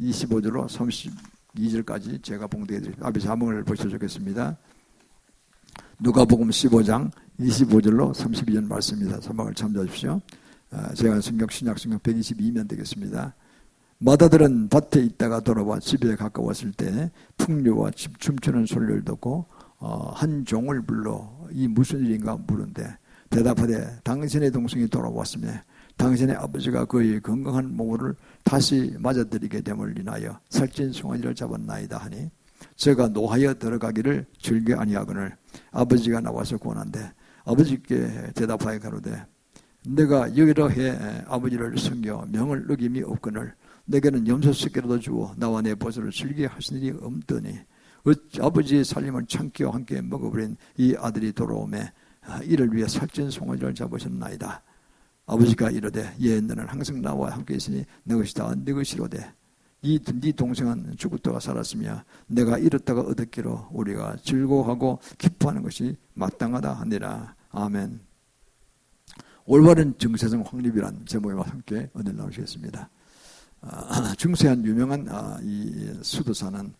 25절로 32절까지 제가 봉독해드리겠습니다. 앞에 자문을 보셔도 좋겠습니다. 누가복음 15장 25절로 32절 말씀입니다. 자막을 참조하십시오. 제가 신약 성경 122면 되겠습니다. 마다들은 밭에 있다가 돌아와 집에 가까웠을 때 풍류와 춤추는 소리를 듣고 한 종을 불러 이 무슨 일인가 물은데 대답하되 당신의 동생이 돌아왔으며 당신의 아버지가 그의 건강한 몸을 다시 맞아들이게 됨을 인하여 살찐 송아지를 잡았나이다 하니 제가 노하여 들어가기를 즐겨 아니하거늘 아버지가 나와서 권한대 아버지께 대답하여 가로되 내가 여러 해 아버지를 섬겨 명을 어김이 없거늘 내게는 염소 새끼라도 주어 나와 내 보소를 즐기게 하신 일이 없더니 아버지의 살림을 참기와 함께 먹어버린 이 아들이 돌아오매 이를 위해 살찐 송아지를 잡으셨나이다. 아버지가 이르되 예 너는 항상 나와 함께 있으니 내 것이 다 네 것이로되 네 동생은 죽었다가 살았으며 내가 잃었다가 얻었기로 우리가 즐거워하고 기뻐하는 것이 마땅하다 하니라. 아멘. 올바른 정세성 확립이란 제목과 함께 은혜를 나누시겠습니다. 중세한 유명한 이 수도사는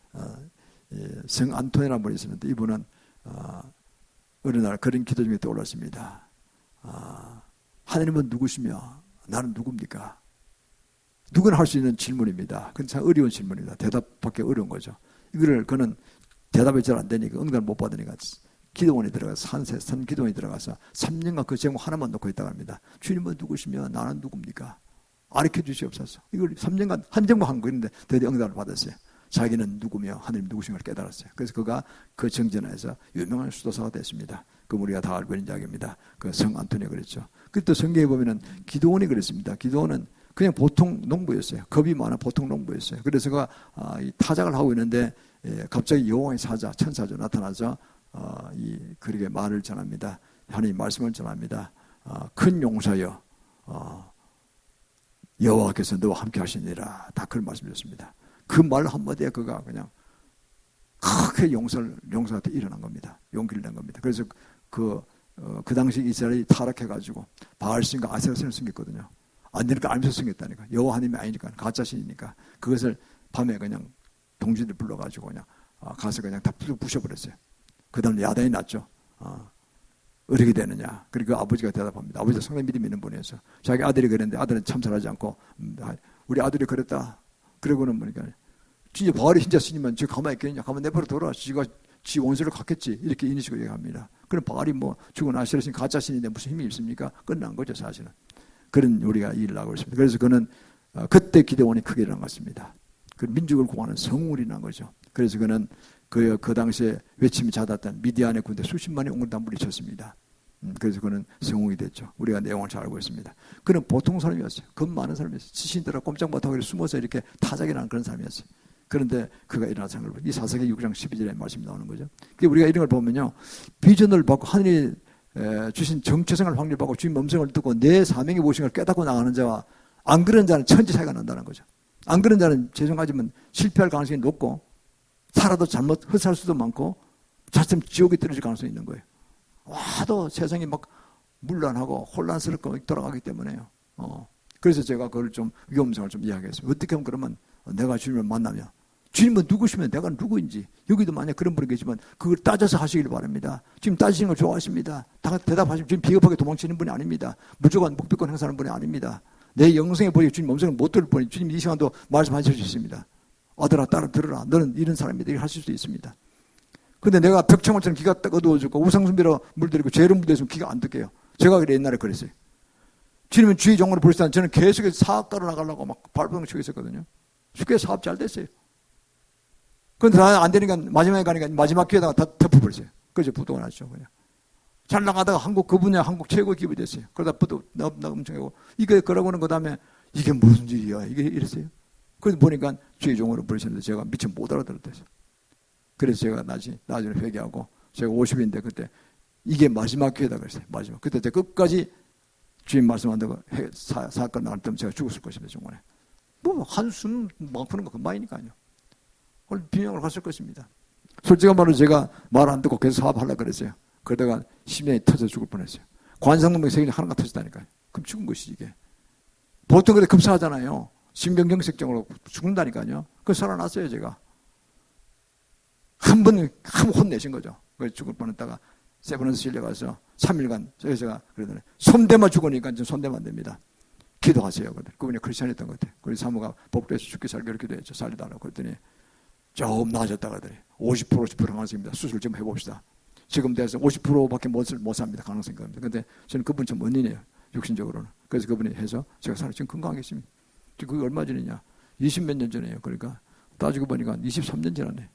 성 안토니라는 분이 있었는데 이분은 어느 날 그런 기도 중에 떠올랐습니다. 하나님은 누구시며 나는 누굽니까? 누구나 할 수 있는 질문입니다. 그건 참 어려운 질문입니다. 대답받기 어려운 거죠. 이거를 그는 대답이 잘 안 되니까 응답을 못 받으니까 기도원에 들어가서 산 기도원에 들어가서 3년간 그 제목 하나만 놓고 있다고 합니다. 주님은 누구시며 나는 누굽니까? 가르쳐 주시옵소서. 이걸 3년간 한 제목 한 거였는데 드디어 응답을 받았어요. 자기는 누구며 하나님 누구신 걸 깨달았어요. 그래서 그가 그 정전에서 유명한 수도사가 됐습니다. 그 우리가 다 알고 있는 이야기입니다. 그 성 안토니가 그랬죠. 그때 성경에 보면은 기도원이 그랬습니다. 기도원은 그냥 보통 농부였어요. 겁이 많아 보통 농부였어요. 그래서 그가 타작을 하고 있는데 갑자기 여호와의 사자, 천사죠 나타나서 그에게 말을 전합니다. 하나님 말씀을 전합니다. 큰 용사여, 여호와께서 너와 함께 하시니라. 다 그런 말씀이었습니다. 그 말 한마디에 그가 그냥 크게 용사한테 일어난 겁니다. 용기를 낸 겁니다. 그래서 그 당시 이스라엘이 타락해가지고 바알신과 아세라신을 숨겼거든요. 안 되니까 알면서 숨겼다니까. 여호와 하나님이 아니니까 가짜신이니까 그것을 밤에 그냥 동지들 불러가지고 그냥 가서 그냥 다 부셔버렸어요. 그 다음에 야단이 났죠. 어떻게 되느냐. 그리고 아버지가 대답합니다. 아버지가 상당히 믿음 있는 분이어서 자기 아들이 그랬는데 아들은 참살하지 않고 우리 아들이 그랬다. 그러고는 보니까 진짜 바알이 진짜 신이면 저 가만히 있겠냐. 가만 내버려 둬라. 지 원수를 갖겠지. 이렇게 이런 식으로 얘기합니다. 그럼 바알이 뭐 죽은 아세라 신 가짜 신인데 무슨 힘이 있습니까? 끝난 거죠 사실은. 그런 우리가 일을 하고 있습니다. 그래서 그는 그때 기도원이 크게 일어난 것 같습니다. 그 민족을 구하는 성울이 난 거죠. 그래서 그는 그 당시에 외침이 잦았던 미디안의 군대 수십만이 온 걸 다 물리쳤습니다. 그래서 그는 성웅이 됐죠. 우리가 내용을 잘 알고 있습니다. 그는 보통 사람이었어요. 겁 많은 사람이었어요. 지신들아 꼼짝 못하고 숨어서 이렇게 타작이라는 그런 사람이었어요. 그런데 그가 일어나서 이 사사기 6장 12절에 말씀이 나오는 거죠. 우리가 이런 걸 보면요. 비전을 받고 하늘이 주신 정체성을 확립하고 주님 음성을 듣고 내 사명이 무엇인 걸 깨닫고 나가는 자와 안 그런 자는 천지 차이가 난다는 거죠. 안 그런 자는 죄송하지만 실패할 가능성이 높고 살아도 잘못 헛살 수도 많고 자칫 지옥에 떨어질 가능성이 있는 거예요. 와도 세상이 막 문란하고 혼란스럽고 돌아가기 때문에요. 그래서 제가 그걸 좀 위험성을 좀 이야기했습니다. 어떻게 하면 그러면 내가 주님을 만나면 주님은 누구시면 내가 누구인지 여기도 만약 그런 분이 계시면 그걸 따져서 하시길 바랍니다. 지금 따지시는 걸 좋아하십니다. 대답하시면 주님 비겁하게 도망치는 분이 아닙니다. 무조건 묵비권 행사하는 분이 아닙니다. 내 영성에 보니 주님 음성을 못 들을 뿐이 주님 이 시간도 말씀하실 수 있습니다. 아들아 딸아 들으라. 너는 이런 사람이다. 이렇게 하실 수 있습니다. 근데 내가 벽청을처럼 귀가 딱 어두워지고 우상숭배로 물들이고 죄로 물들였으면 귀가 안 듣게요. 제가 그래 옛날에 그랬어요. 주님은 주의 종으로 부르시다 저는 계속해서 사업가로 나가려고 막 발버둥 치고 있었거든요. 쉽게 사업 잘 됐어요. 그런데 다 안 되니까 마지막에 가니까 마지막 기회에다가 다 덮어버렸어요. 그래서 부도가 났죠. 그냥. 잘 나가다가 그 분야 한국 최고의 기업이 됐어요. 그러다 부도 나 엄청 하고 이게 그러고는 그 다음에 이게 무슨 일이야 이게 이랬어요. 그래서 보니까 주의 종으로 부르셨는데 제가 미처 못 알아들었대요. 그래서 제가 나중에 회개하고 제가 50인데 그때 이게 마지막 기회다 그랬어요. 마지막. 그때 제가 끝까지 주님 말씀 안 듣고 사건 나갈 때면 제가 죽었을 것입니다. 중간에. 뭐 한숨 막 푸는 거 금방이니까요. 오늘 빈양을 갔을 것입니다. 솔직한 말로 제가 말 안 듣고 계속 사업하려고 그랬어요. 그러다가 심장이 터져 죽을 뻔했어요. 관상동맥 세균이 하나가 터졌다니까요. 그럼 죽은 것이지 이게. 보통 그렇게 급사하잖아요. 심근경색증으로 죽는다니까요. 그래서 살아났어요, 제가. 한 번 혼내신 거죠. 그래서 죽을 뻔했다가 세브란스 실려가서 3일간 제가 그러더니 손대만 죽으니까 이제 손대면 안 됩니다. 기도하세요. 그분이 크리스천이었던 것 같아요. 그래서 사모가 복도에서 죽기 살기로 기도했죠. 살려달라고. 그랬더니 조금 나아졌다 그러더니 50% 50% 가능성입니다. 수술 좀 해봅시다. 지금 돼서 50%밖에 못 삽니다. 가능성이 겁니다. 근데 저는 그분 좀 원인이에요. 육신적으로는. 그래서 그분이 해서 제가 지금 건강하게 있습니다. 지금 그게 얼마 전이냐? 20몇 년 전이에요. 그러니까 따지고 보니까 23년 지났네.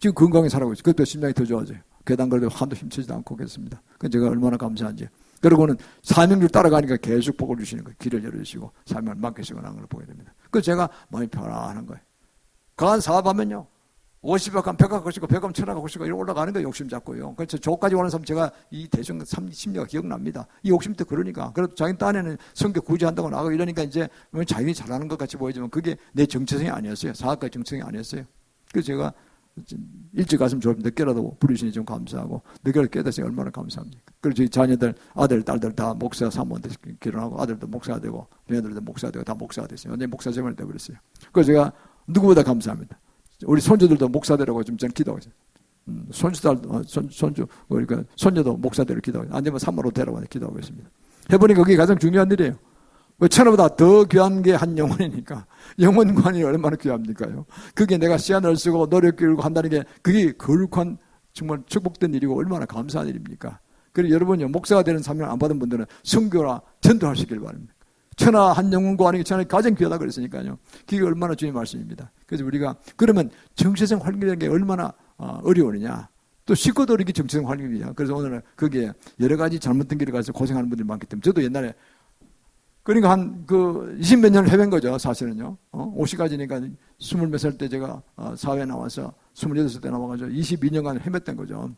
지금 건강히 살아가고 있어요. 그때 심장이 더 좋아져요. 계단 걸어도 한도 힘쓰지도 않고 그랬습니다. 그 제가 얼마나 감사한지. 그러고는 사명줄 따라가니까 계속 복을 주시는 거예요. 길을 열어주시고 사명을 맡기시고 나는 걸 보게 됩니다. 그래서 제가 마음이 편안한 거예요. 간 사업하면요. 50억 간 100억 것이고 100억 1000억 것이고 이렇게 올라가는 거예요. 욕심 잡고요. 그래서 저까지 오는 사람 제가 이 대중 30년 기억납니다. 이 욕심 때 그러니까. 그래도 자기 딴에는 성격 구제한다고 나가고 이러니까 이제 자기가 잘하는 것 같이 보이지만 그게 내 정체성이 아니었어요. 사업가의 정체성이 아니었어요. 그래서 제가 일찍 갔으면 좀 늦게라도 부르시니 좀 감사하고 늦게라도 깨닫으니 얼마나 감사합니까. 그리고 저희 자녀들 아들 딸들 다 목사 사모한테 결혼하고 아들도 목사가 되고 며느리도 목사가 되고 다 목사가 됐어요. 완전히 목사 생활을 되어버렸어요. 그래서 제가 누구보다 감사합니다. 우리 손주들도 목사되라고 좀 저는 기도하고 있어요. 손주 그러니까 손녀도 목사되라고 기도하고 있어요. 안 되면 산모로 되라고 기도하고 있습니다. 해보니 그게 가장 중요한 일이에요. 천하보다 더 귀한 게 한 영혼이니까. 영혼관이 얼마나 귀합니까요? 그게 내가 시간을 쓰고 노력 기울이고 한다는 게 그게 거룩한 정말 축복된 일이고 얼마나 감사한 일입니까? 그리고 여러분요, 목사가 되는 사명을 안 받은 분들은 선교나 전도하시길 바랍니다. 천하 한 영혼관이 천하에 가장 귀하다 그랬으니까요. 그게 얼마나 주님의 말씀입니다. 그래서 우리가 그러면 정체성 활용이라는 게 얼마나 어려우느냐. 또 쉽고도 이렇게 정체성 활용이냐. 그래서 오늘은 그게 여러 가지 잘못된 길을 가서 고생하는 분들이 많기 때문에 저도 옛날에 그러니까 한 20몇 년을 헤맨 거죠, 사실은요. 50까지니까 20몇 살 때 제가 사회에 나와서 28살 때 나와가지고 22년간 헤맸던 거죠.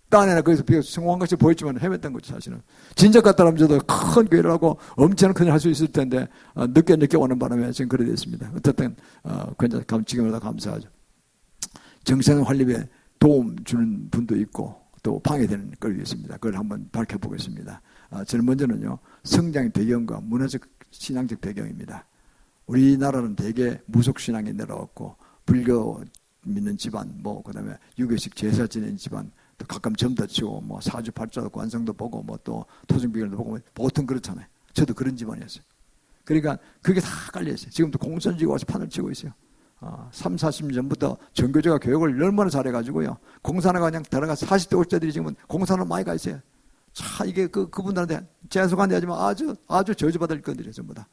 딴에나 거기서 비교해서 성공한 것이 보였지만 헤맸던 거죠, 사실은. 진작 같다면 저도 큰 교회를 하고 엄청난 큰 일 할 수 있을 텐데, 늦게 오는 바람에 지금 그래 됐습니다. 어쨌든, 지금보다 감사하죠. 정신 활립에 도움 주는 분도 있고, 또 방해되는 걸 있습니다. 그걸 한번 밝혀보겠습니다. 저는 먼저는요, 성장의 배경과 문화적 신앙적 배경입니다. 우리나라는 대개 무속신앙이 내려왔고, 불교 믿는 집안, 그 다음에 유교식 제사 지내는 집안, 또 가끔 점도 치고, 사주팔자도 관성도 보고, 또 토성비결도 보고, 보통 그렇잖아요. 저도 그런 집안이었어요. 그러니까 그게 다 깔려있어요. 지금도 공선지고 와서 판을 치고 있어요. 3, 40년 전부터 전교조가 교육을 얼마나 잘해가지고요. 공산화가 그냥 들어가 40대, 50대들이 지금은 공산화 많이 가 있어요. 차, 이게 그분들한테 죄송한데 하지만 아주 저주받을 건들이에요, 전부 다.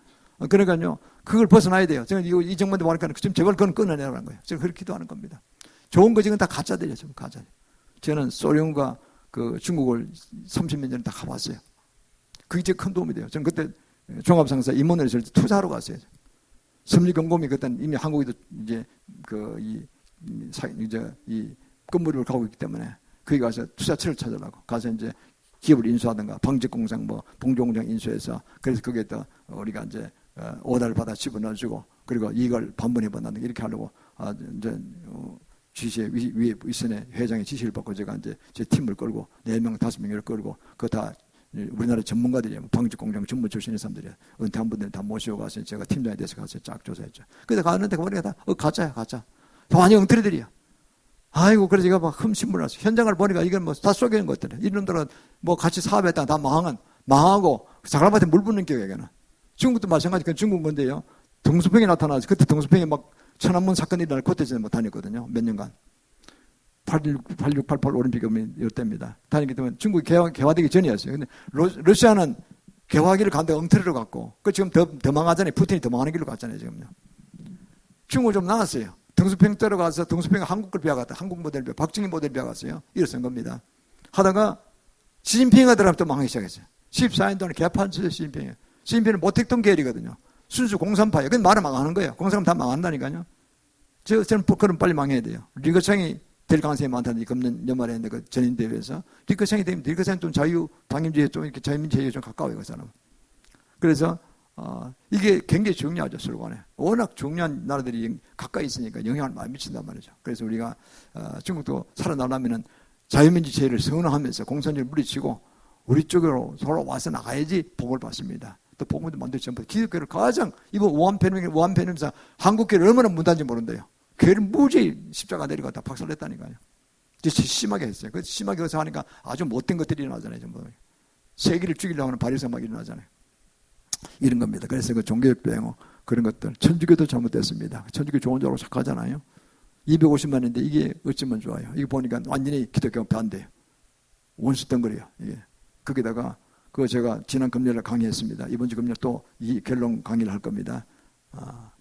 그러니까요, 그걸 벗어나야 돼요. 제가 이 정부한테 말하니까 지금 제발 그건 끊어내라는 거예요. 제가 그렇게 기도하는 겁니다. 좋은 거 지금 다 가짜들이에요, 지금 가짜. 저는 소련과 중국을 30년 전에 다 가봤어요. 그게 제일 큰 도움이 돼요. 저는 그때 종합상사 임원을 있을 때 투자하러 갔어요. 섬리경공이 그때는 이미 한국에도 이제 이 건물을 가고 있기 때문에 거기 가서 투자처를 찾으려고 가서 이제 기업을 인수하든가 방직공장 봉조공장 인수해서 그래서 거기에 또 우리가 이제 오다를 받아 집어넣어주고 그리고 이걸 반번에 받는다 이렇게 하려고 이제 지시에 위에 윗선에 회장의 지시를 받고 제가 이제 제 팀을 끌고 4명 5명을 끌고 그거 다 우리나라 전문가들이에요. 방직공장 전문 출신의 사람들이에요. 은퇴한 분들 다 모시고 가서 제가 팀장이 돼서 가서 쫙 조사했죠. 그래서 가는데 보니까 다 가짜야 가짜. 다 완전 엉터리들이야. 아이고 그래서 제가 막 흠신물 났어요. 현장을 보니까 이건 다 속이는 것들이에요. 이놈들은 같이 사업했다가 다 망하고 사람한테 물 붓는 기억이에요. 중국도 마찬가지. 중국 뭔데요. 등수평이 나타나서 그때 등수평이 막 천안문 사건이 일어날 그때 전에 다녔거든요. 몇 년간. 86, 88 올림픽이 이때입니다. 다니기 때문에 중국이 개화되기 전이었어요. 근데 러시아는 개화하기를 가는데 엉터리로 갔고, 지금 더 망하잖아요. 푸틴이 더 망하는 길로 갔잖아요, 지금요. 중국은 좀 나았어요. 등수평 들어가서 등수평 한국 걸 배워갔다. 한국 모델 박정희 모델 배워갔어요. 이랬던 겁니다. 하다가 시진핑이 들어가면 또 망하기 시작했어요. 14년 동안 개판쳤어요, 시진핑이. 시진핑은 모택동 계열이거든요. 순수 공산파예요. 그건 말을 망하는 거예요. 공산은 다 망한다니까요. 저는 그럼 빨리 망해야 돼요. 리거창이 될 가능성이 많다는 금년 연말에 했는데 전인대회에서 리거창이 되면 리거창은 좀 당임주의에 좀 이렇게 자유민주주의에 좀 가까워요, 그 사람은. 그래서 이게 굉장히 중요하죠, 서로간에. 워낙 중요한 나라들이 가까이 있으니까 영향을 많이 미친단 말이죠. 그래서 우리가 중국도 살아나려면은 자유민주주의를 선언하면서 공산주의를 물리치고 우리 쪽으로 서로 와서 나가야지 복을 받습니다. 또 복음도 만들지 전부 기독교를 가장 이번 오한편님사 한국교회를 얼마나 문단지 모른대요. 교회를 무지 십자가 내리고 다 박살냈다니까요. 심하게 했어요. 그 심하게 해서 하니까 아주 못된 것들이 일어나잖아요. 전부 세계를 죽이려고 하는 발휘성 막 일어나잖아요. 이런 겁니다. 그래서 그 종교적 배행어 그런 것들 천주교도 잘못됐습니다. 천주교 좋은 줄 알고 착하잖아요. 250만인데 이게 어쩌면 좋아요. 이거 보니까 완전히 기독교 반대예요. 원수 덩거리야. 이게 거기다가 그거 제가 지난 금요일에 강의했습니다. 이번 주 금요일 또 이 결론 강의를 할 겁니다.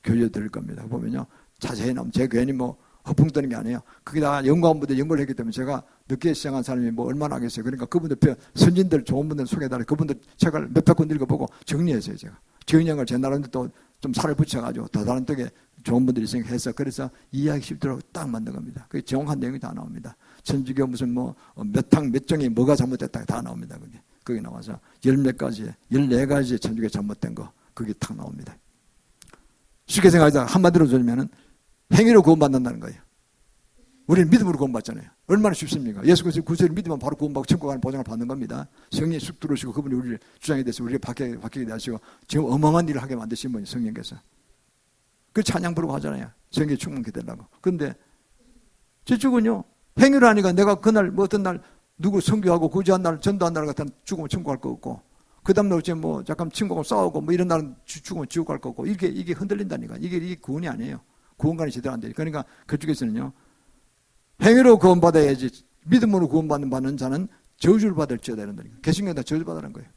교재 드릴 겁니다. 보면요 자세히 나오면 제 괜히 뭐 허풍 떠는 게 아니에요. 거기다가 연구원분들 연구를 했기 때문에 제가 늦게 시작한 사람이 뭐 얼마나 하겠어요. 그러니까 그분들 선진들 좋은 분들 소개해달라. 그분들 책을 몇백 권 읽어보고 정리했어요. 제가 정리한 걸 제 나름대로 또 좀 살을 붙여가지고 더 다른 쪽에 좋은 분들이 생각해서 그래서 이해하기 쉽도록 딱 만든 겁니다. 그게 정확한 내용이 다 나옵니다. 천주교 무슨 뭐 몇 항 몇 종이 뭐가 잘못됐다 다 나옵니다. 그게 거기 나와서 10몇 가지 14가지 천주교 잘못된 거 그게 딱 나옵니다. 쉽게 생각하자 한마디로 들으면은 행위로 구원받는다는 거예요. 우리는 믿음으로 구원받잖아요. 얼마나 쉽습니까? 예수 그리스도 구세를 믿으면 바로 구원받고 천국 가는 보장을 받는 겁니다. 성령이 쑥 들어오시고 그분이 우리를 주장이 돼서 우리가 바뀌게 하시고 지금 어마어마한 일을 하게 만드신 분이 성령께서. 그 찬양 부르고 하잖아요. 성령이 충만케 되려고. 그런데 저쪽은요. 행위를 하니까 내가 그날 뭐 어떤 날 누구 선교하고 구제한 날 전도한 날 같은 죽으면 천국 갈 거 없고 그 다음날 어째 뭐 잠깐 친구하고 싸우고 뭐 이런 날은 죽으면 지옥 갈 거 없고 이게 흔들린다니까. 이게 구원이 아니에요. 구원관이 제대로 안 돼요. 그러니까 그쪽에서는요. 행위로 구원받아야지 믿음으로 구원받는 자는 저주를 받을지어다 이런 거니까. 개신교는 다 저주받으라는 거예요.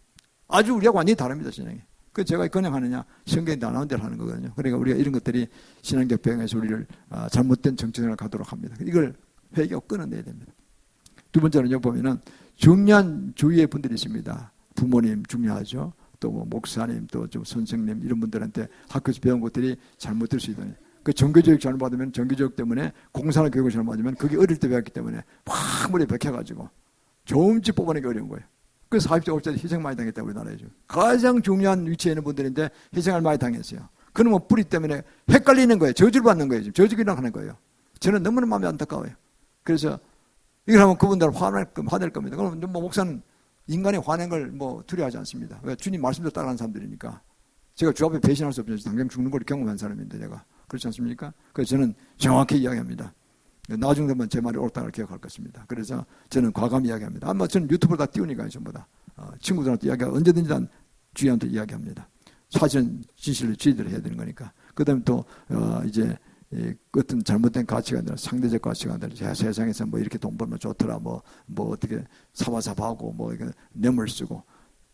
아주 우리하고 완전히 다릅니다. 신앙이. 그 제가 권영하느냐 성경에 다 나온 대로 하는 거거든요. 그러니까 우리가 이런 것들이 신앙적 배경에서 우리를 잘못된 정체성을 가도록 합니다. 이걸 회개하고 끊어내야 됩니다. 두 번째는요 보면은 중요한 주위의 분들이 있습니다. 부모님 중요하죠. 또 뭐 목사님 또 좀 선생님 이런 분들한테 학교에서 배운 것들이 잘못될 수 있다니. 그 정교교육 잘못받으면 정교교육 때문에 공산화 교육을 잘못받으면 그게 어릴 때 배웠기 때문에 확 머리에 박혀가지고 좋은집 뽑아내기 어려운 거예요. 그래서 40대 50대 희생 많이 당했다 우리나라에 지금. 가장 중요한 위치에 있는 분들인데 희생을 많이 당했어요. 그러면 뿌리 때문에 헷갈리는 거예요. 저주를 받는 거예요. 지금 저주기랑 하는 거예요. 저는 너무나 마음이 안타까워요. 그래서 이걸 하면 그분들 화낼 겁니다. 그럼 뭐 목사는 인간이 화낸 걸 뭐 두려워하지 않습니다. 왜? 주님 말씀대로 따라가는 사람들이니까. 제가 주 앞에 배신할 수 없죠. 당장 죽는 걸 경험한 사람인데 제가. 그렇지 않습니까? 그래서 저는 정확히 이야기합니다. 나중 되면 제 말이 옳다고 기억할 것입니다. 그래서 저는 과감히 이야기합니다. 아마 저는 유튜브를 다 띄우니까요. 전부 다. 친구들한테 이야기하고 언제든지 난 주위한테 이야기합니다. 사실은 진실을 지휘를 해야 되는 거니까. 그 다음에 또 이제 어떤 잘못된 가치관들, 상대적 가치관들, 세상에서 뭐 이렇게 돈 벌면 좋더라, 뭐 어떻게 사바사바하고 뭐 이렇게 뇌물 쓰고.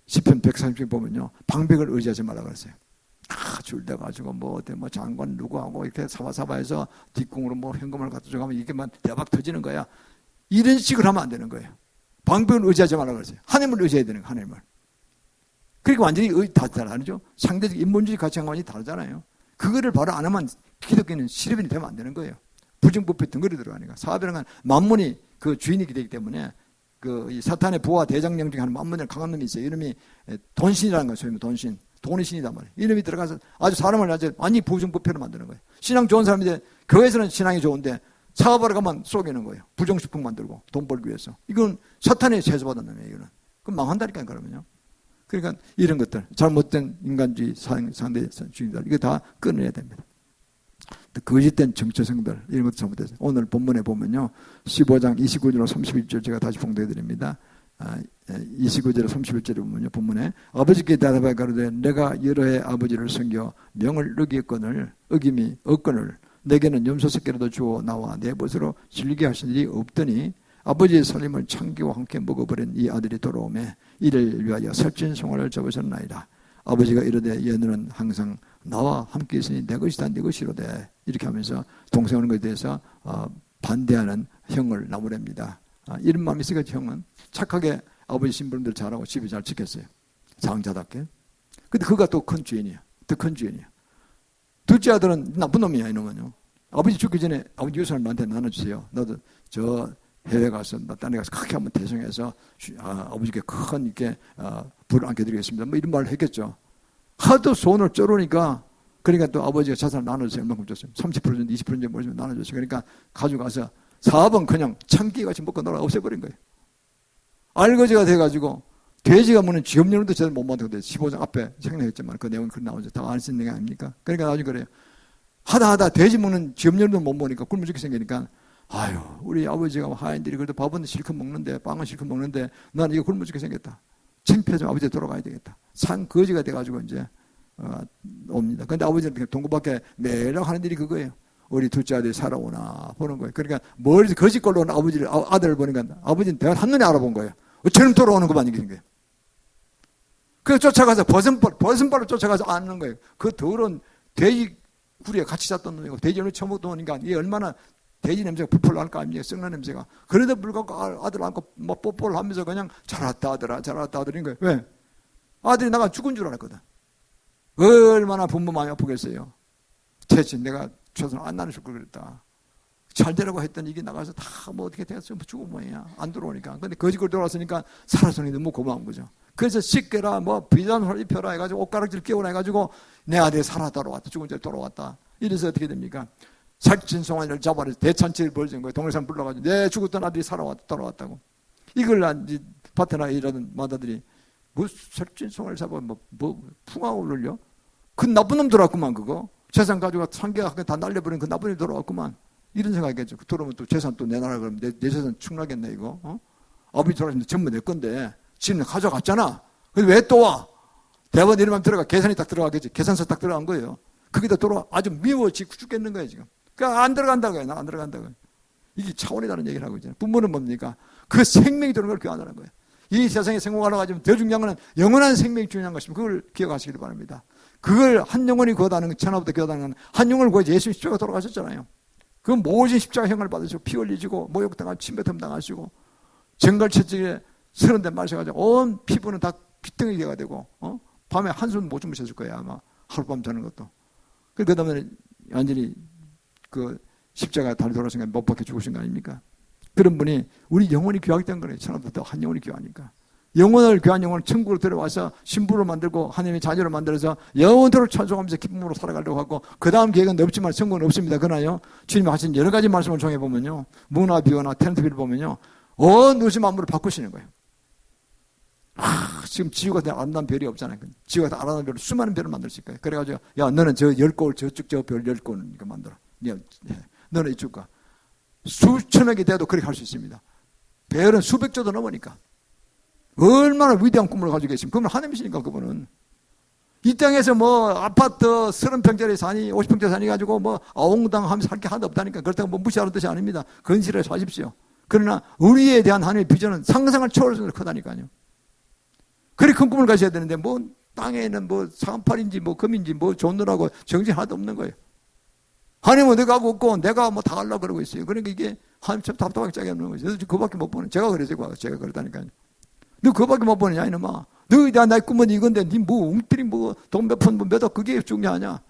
시편 130편 보면요. 방백을 의지하지 말라고 그랬어요. 줄대 가지고 뭐 어때 뭐 장관 누구하고 이렇게 사바사바해서 뒷공으로 뭐 현금을 갖다 줘가면 이게만 대박 터지는 거야. 이런 식으로 하면 안 되는 거예요. 방법을 의지하지 말라고 그랬어요. 하나님을 의지해야 되는 거예요. 하나님을. 그러니까 완전히 다 다르죠. 상대적 인본주의 가치관이 다르잖아요. 그거를 바로 안 하면 기독교는 실업인이 되면 안 되는 거예요. 부정부패 등거리 들어가니까. 사업이라는 건 만문이 그 주인이 되기 때문에 이 사탄의 부하 대장령 중에 한 만문을 강한 놈이 있어요. 이름이 돈신이라는 거예요. 소위 돈신. 돈의 신이단 말이에요. 이름이 들어가서 아주 사람을 아주 많이 부정부패로 만드는 거예요. 신앙 좋은 사람인데 교회에서는 신앙이 좋은데 사업하러 가면 속이는 거예요. 부정식품 만들고 돈 벌기 위해서. 이건 사탄의 세수받은 놈이에요. 이거는. 그럼 망한다니까요. 그러면요. 그러니까 이런 것들 잘못된 인간주의 상대주의들 이거 다 끊어야 됩니다. 거짓된 정체성들 이런 것도 잘못됐어요. 오늘 본문에 보면요. 15장 29절로 31절 제가 다시 봉독해드립니다. 29절에 31절에 보면요. 본문에 아버지께 대답하여 가로되 내가 여러 해 아버지를 섬겨 명을 어기거늘 내게는 염소 새끼라도 주어 나와 내 벗으로 즐기게 하신 일이 없더니 아버지의 살림을 창기와 함께 먹어버린 이 아들이 돌아오매 이를 위하여 살찐 송아를 잡으셨나이다. 아버지가 이르되 얘는 항상 나와 함께 있으니 내 것이다 네 것이로되 이렇게 하면서 동생 오는 것에 대해서 반대하는 형을 나무랍니다. 이런 마음이 있으니까 형은 착하게 아버지 심부름들 잘하고 집에 잘 지켰어요. 장자답게. 근데 그가 또 큰 죄인이야. 더 큰 죄인이야. 둘째 아들은 나쁜 놈이야 이놈은요. 아버지 죽기 전에 아버지 유산을 나한테 나눠주세요. 너도 저 해외 가서 딴 데 가서 크게 한번 대성해서 아버지께 큰 이렇게 불을 안겨드리겠습니다. 뭐 이런 말을 했겠죠. 하도 손을 쪄르니까 그러니까 또 아버지가 자산을 나눠주세요. 얼마큼 줬어요? 30% 정도 20% 정도 모시면 나눠줬어요. 그러니까 가져가서 사업은 그냥 참기같이 먹고 놀아 없애버린 거예요. 알거지가 돼가지고 돼지가 무는 지업령도 제대로 못 만들거든요. 15장 앞에 생략했지만 그 내용이 그렇게 나오죠. 다 알 수 있는 게 아닙니까? 그러니까 나중에 그래요. 하다 돼지 무는 지업령도 못 먹으니까 굶어 죽게 생기니까 아유 우리 아버지가 하인들이 그래도 밥은 실컷 먹는데 빵은 실컷 먹는데 나는 이거 굶어 죽게 생겼다. 창피해서 아버지 돌아가야 되겠다. 산 거지가 돼가지고 이제 옵니다. 근데 아버지는 그냥 동구밖에 매일 하는 일이 그거예요. 우리 둘째 아들이 살아오나 보는 거예요. 그러니까 멀리서 거짓골로 온 아들을 보니까 아버지는 대화 한눈에 알아본 거예요. 저놈 돌아오는 것만 이게 생겨요. 그래서 쫓아가서 버선발로 쫓아가서 앉는 거예요. 그 더러운 돼지 구리에 같이 잤던 놈이고 돼지를 처먹던 놈이니까 이게 얼마나 돼지 냄새가 풀풀 날 거 아닙니까? 썩는 냄새가. 그래도 불구하고 아들 안고 막 뽀뽀를 하면서 그냥 잘했다 아들아 잘했다 아들인 거예요. 왜? 아들이 나가 죽은 줄 알았거든. 얼마나 부모 마음이 아프겠어요. 대체 내가 최선 안 나눠줄 걸 그랬다. 잘 되라고 했더니 이게 나가서 다 뭐 어떻게 돼서 죽은 모양이야. 안 들어오니까. 근데 거짓걸 돌아왔으니까 살아서니 너무 고마운 거죠. 그래서 씻겨라, 뭐 비단을 입혀라 해가지고 옷가락질 끼워라 해가지고 내 아들이 살아 돌아왔다. 죽은 지 돌아왔다. 이래서 어떻게 됩니까? 살찐송아지를 잡아서 대잔치를 벌인 거예요. 동영상 불러가지고 내 죽었던 아들이 살아왔다 돌아왔다고. 이걸 파트너 일하는 마다들이 뭐 살찐송아지를 잡아 뭐 풍악을 울려? 그 나쁜 놈 돌아왔구만 그거. 재산 가지고 상계가 다 날려버린 그 나쁜 놈이 돌아왔구만. 이런 생각이겠죠. 돌아오면 또 재산 또 내놔라 그러면 내 재산 축나겠네 이거. 아버지 돌아왔는데 전부 내 건데 지는 가져갔잖아. 근데 왜 또 와? 대번 이름만 들어가 계산이 딱 들어가겠지. 계산서 딱 들어간 거예요. 거기다 돌아와 아주 미워 죽겠는 거예요 지금. 그러니까 안 들어간다고요. 안 들어간다고요. 이게 차원이 다른 얘기를 하고 있잖아요. 부모는 뭡니까? 그 생명이 들어오는 걸 교환하는 거예요. 이 세상에 생활하러 가지면 더 중요한 것은 영원한 생명이 중요한 것입니다. 그걸 기억하시길 바랍니다. 그걸 한 영혼이 구하다는 건 천하보다 귀하다는 건 한 영혼을 구해서 예수님 십자가 돌아가셨잖아요. 그 모진 십자가형을 받으시고 피 흘리시고 모욕당하고 침뱉음 당하시고 정갈채찍에 30대 마셔가지고 온 피부는 다 피덩이가 되고 밤에 한숨 못 주무셨을 거예요 아마 하룻밤 자는 것도. 그 다음에 완전히 그 십자가 다리 돌아서니까 못 박혀 죽으신 거 아닙니까? 그런 분이 우리 영혼이 귀하기 때문에 그래요. 천하보다 한 영혼이 귀하니까. 영혼을 귀한 영혼을 천국으로 데려와서 신부로 만들고 하나님의 자녀로 만들어서 영원토록 찬송하면서 기쁨으로 살아가려고 하고 그 다음 계획은 없지만 천국은 없습니다. 그러나요 주님이 하신 여러 가지 말씀을 정해보면요 무나 비어나 텐트비를 보면요 온 우주 만물을 바꾸시는 거예요. 지금 지구가 다 아름다운 별이 없잖아요. 지구가 다 아름다운 별을 수많은 별을 만들 수 있어요. 그래가지고 야 너는 저 10골 저쪽 저 별 10골 이거 만들어. 너는 이쪽 가. 수천억이 돼도 그렇게 할 수 있습니다. 별은 수백 조도 넘으니까. 얼마나 위대한 꿈을 가지고 계십니까? 그러면 하나님이시니까 그분은. 이 땅에서 뭐 아파트 30평짜리 산이 50평짜리 산이 가지고 뭐 아웅당 하면서 할 게 하나도 없다니까. 그렇다고 뭐 무시하는 뜻이 아닙니다. 건실해서 하십시오. 그러나 우리에 대한 하나님의 비전은 상상을 초월해서 크다니까요. 그리 큰 꿈을 가셔야 되는데 뭐 땅에는 뭐 상팔인지 뭐 금인지 뭐 존느라고 정신 하나도 없는 거예요. 하나님은 내가 하고 없고 내가 뭐 다 하려고 그러고 있어요. 그러니까 이게 하나님 참 답답하게 짝이 없는 거죠. 그거밖에 못 보는. 제가 그래서 제가 그러다니까요. 너 그거밖에 못 보느냐 이놈아. 너 나의 꿈은 이건데 니 뭐 웅피리 뭐 돈 몇 푼 몇 억 그게 중요하냐.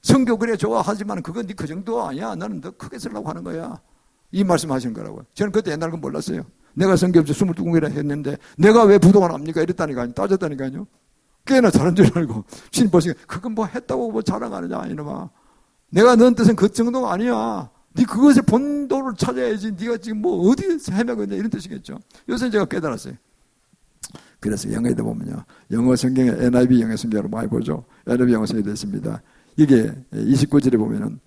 성교 그래 좋아하지만 그건 니 그 정도 아니야. 나는 더 크게 쓰려고 하는 거야. 이 말씀 하시는 거라고요. 저는 그때 옛날 건 몰랐어요. 내가 성교업체 22군이라 했는데 내가 왜 부동을 합니까? 이랬다니까요. 따졌다니까요. 꽤나 잘한 줄 알고 주님 보시고 그건 뭐 했다고 뭐 자랑하느냐 이놈아. 내가 넌 뜻은 그 정도가 아니야. 네 그것의 본도를 찾아야지. 네가 지금 뭐 어디서 헤매고 있냐 이런 뜻이겠죠. 요새 제가 깨달았어요. 그래서 영어에도 보면요. 영어 성경에 NIV 영어 성경으로 많이 보죠. NIV 영어 성경이 됐습니다. 이게 29절에 보면은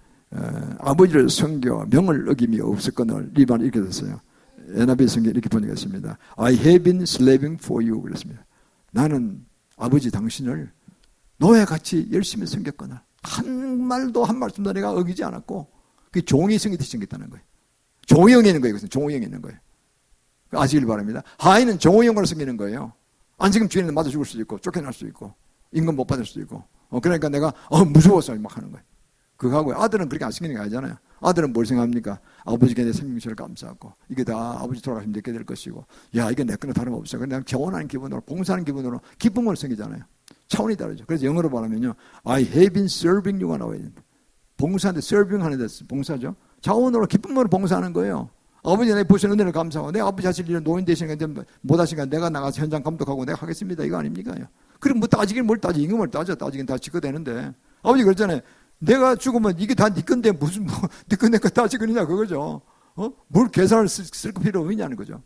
아버지를 섬겨 명을 어김이 없었거늘 이 말이 이렇게 됐어요. NIV 성경에 이렇게 번역했습니다. I have been slaving for you 그랬습니다. 나는 아버지 당신을 노예같이 열심히 섬겼거늘 한 말도 한 말씀도 내가 어기지 않았고 그게 종이 성기듯이 생겼다는 거예요. 종이형이 있는 거예요. 이것은 종이형이 있는 거예요. 아시길 바랍니다. 하인은 종이형으로 섬기는 거예요. 안 지금 주인은 맞아 죽을 수도 있고 쫓겨날 수도 있고 임금 못 받을 수도 있고 그러니까 내가 무서워서 막 하는 거예요. 그거 하고 아들은 그렇게 안 섬기는 게 아니잖아요. 아들은 뭘 생각합니까? 아버지께 내 생명체를 감사하고 이게 다 아버지 돌아가시면 내게 될 것이고 야 이게 내 거는 다름없어. 그냥 개원하는 기분으로 봉사하는 기분으로 기쁨을 섬기잖아요. 차원이 다르죠. 그래서 영어로 말하면요. I have been serving you가 나와야 된다. 봉사하는데 serving 하는 데서 봉사죠. 자원으로 기쁨으로 봉사하는 거예요. 아버지 내 보신 은혜를 감사하고 내 아버지 하실 일은 노인 되시니까 못 하시니까 내가 나가서 현장 감독하고 내가 하겠습니다. 이거 아닙니까? 그럼 뭐 따지긴 뭘 따지. 임금을 따지긴 다 지거 되는데 아버지 그랬잖아요. 내가 죽으면 이게 다 네 건데 무슨 뭐 네 건데 거 따지거냐 그거죠. 뭘 계산을 쓸 필요 없느냐는 거죠.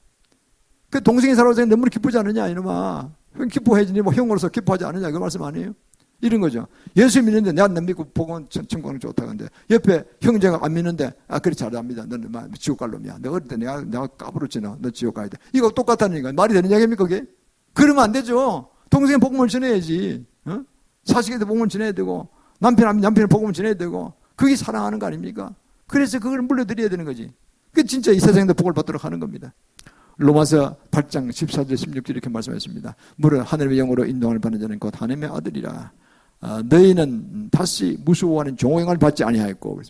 그 동생이 살아서 너무 기쁘지 않느냐, 이놈아. 기뻐해지니 뭐 형으로서 기뻐하지 않느냐, 그 말씀 아니에요? 이런 거죠. 예수 믿는데 내가 너 믿고 복음 천국은 좋다. 근데 옆에 형제가 안 믿는데, 그래, 잘합니다. 너는 지옥 갈 놈이야. 너 어릴 때 내가 까불었지, 너 지옥 가야 돼. 이거 똑같다니까. 말이 되는 얘기입니까, 그게? 그러면 안 되죠. 동생이 복음을 전해야지. 어? 자식에도 복음을 전해야 되고, 남편이 복음을 전해야 되고, 그게 사랑하는 거 아닙니까? 그래서 그걸 물려드려야 되는 거지. 그 진짜 이 세상에도 복을 받도록 하는 겁니다. 로마서 8장 14절 16절 이렇게 말씀했습니다. 무릇 하늘의 영으로 인도함을 받는 자는 곧 하나님의 아들이라. 너희는 다시 무수호하는 종영을 받지 아니하였고,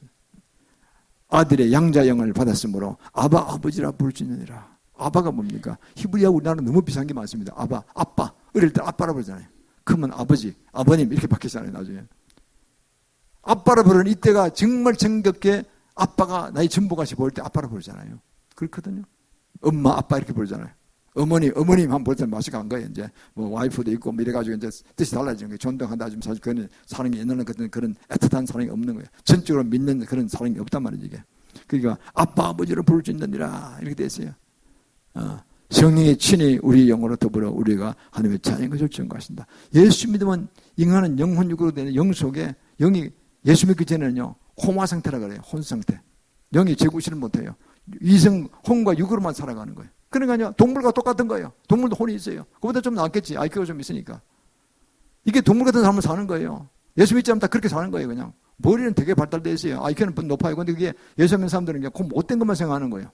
아들의 양자영을 받았으므로 아바 아버지라 부를 수 있느니라. 아바가 뭡니까? 히브리어 우리나라는 너무 비싼 게 많습니다. 아바, 아빠. 어릴 때 아빠라 부르잖아요. 그러면 아버지, 아버님 이렇게 바뀌잖아요, 나중에. 아빠라 부르는 이때가 정말 정겹게 아빠가 나의 전부같이 보일 때 아빠라 부르잖아요. 그렇거든요. 엄마, 아빠 이렇게 부르잖아요. 어머님 한번 볼 때 맛이 간 거예요. 이제 뭐 와이프도 있고 뭐 이래가지고 이제 뜻이 달라지는 거예요. 존경한다 하지만 사실 그런 사랑이 옛날에는 그런 애틋한 사랑이 없는 거예요. 전적으로 믿는 그런 사랑이 없단 말이죠, 이게. 그러니까 아빠, 아버지를 부를 수 있느니라 이렇게 돼 있어요. 성령의 친히 우리 영으로 더불어 우리가 하나님의 자녀인 것을 증거하신다. 예수 믿으면 인간은 영혼 육으로 되는 영 속에 영이 예수 믿기 전에는요 호마 상태라 그래요. 혼 상태. 영이 재구실을 못해요. 이성 혼과 육으로만 살아가는 거예요. 그러니까요 동물과 똑같은 거예요. 동물도 혼이 있어요. 그보다 좀 낫겠지. IQ가 좀 있으니까. 이게 동물 같은 삶을 사는 거예요. 예수 믿지 않으면 다 그렇게 사는 거예요. 그냥 머리는 되게 발달되어 있어요. IQ는 높아요. 근데 그게 예수 믿는 사람들은 그냥 못된 것만 생각하는 거예요.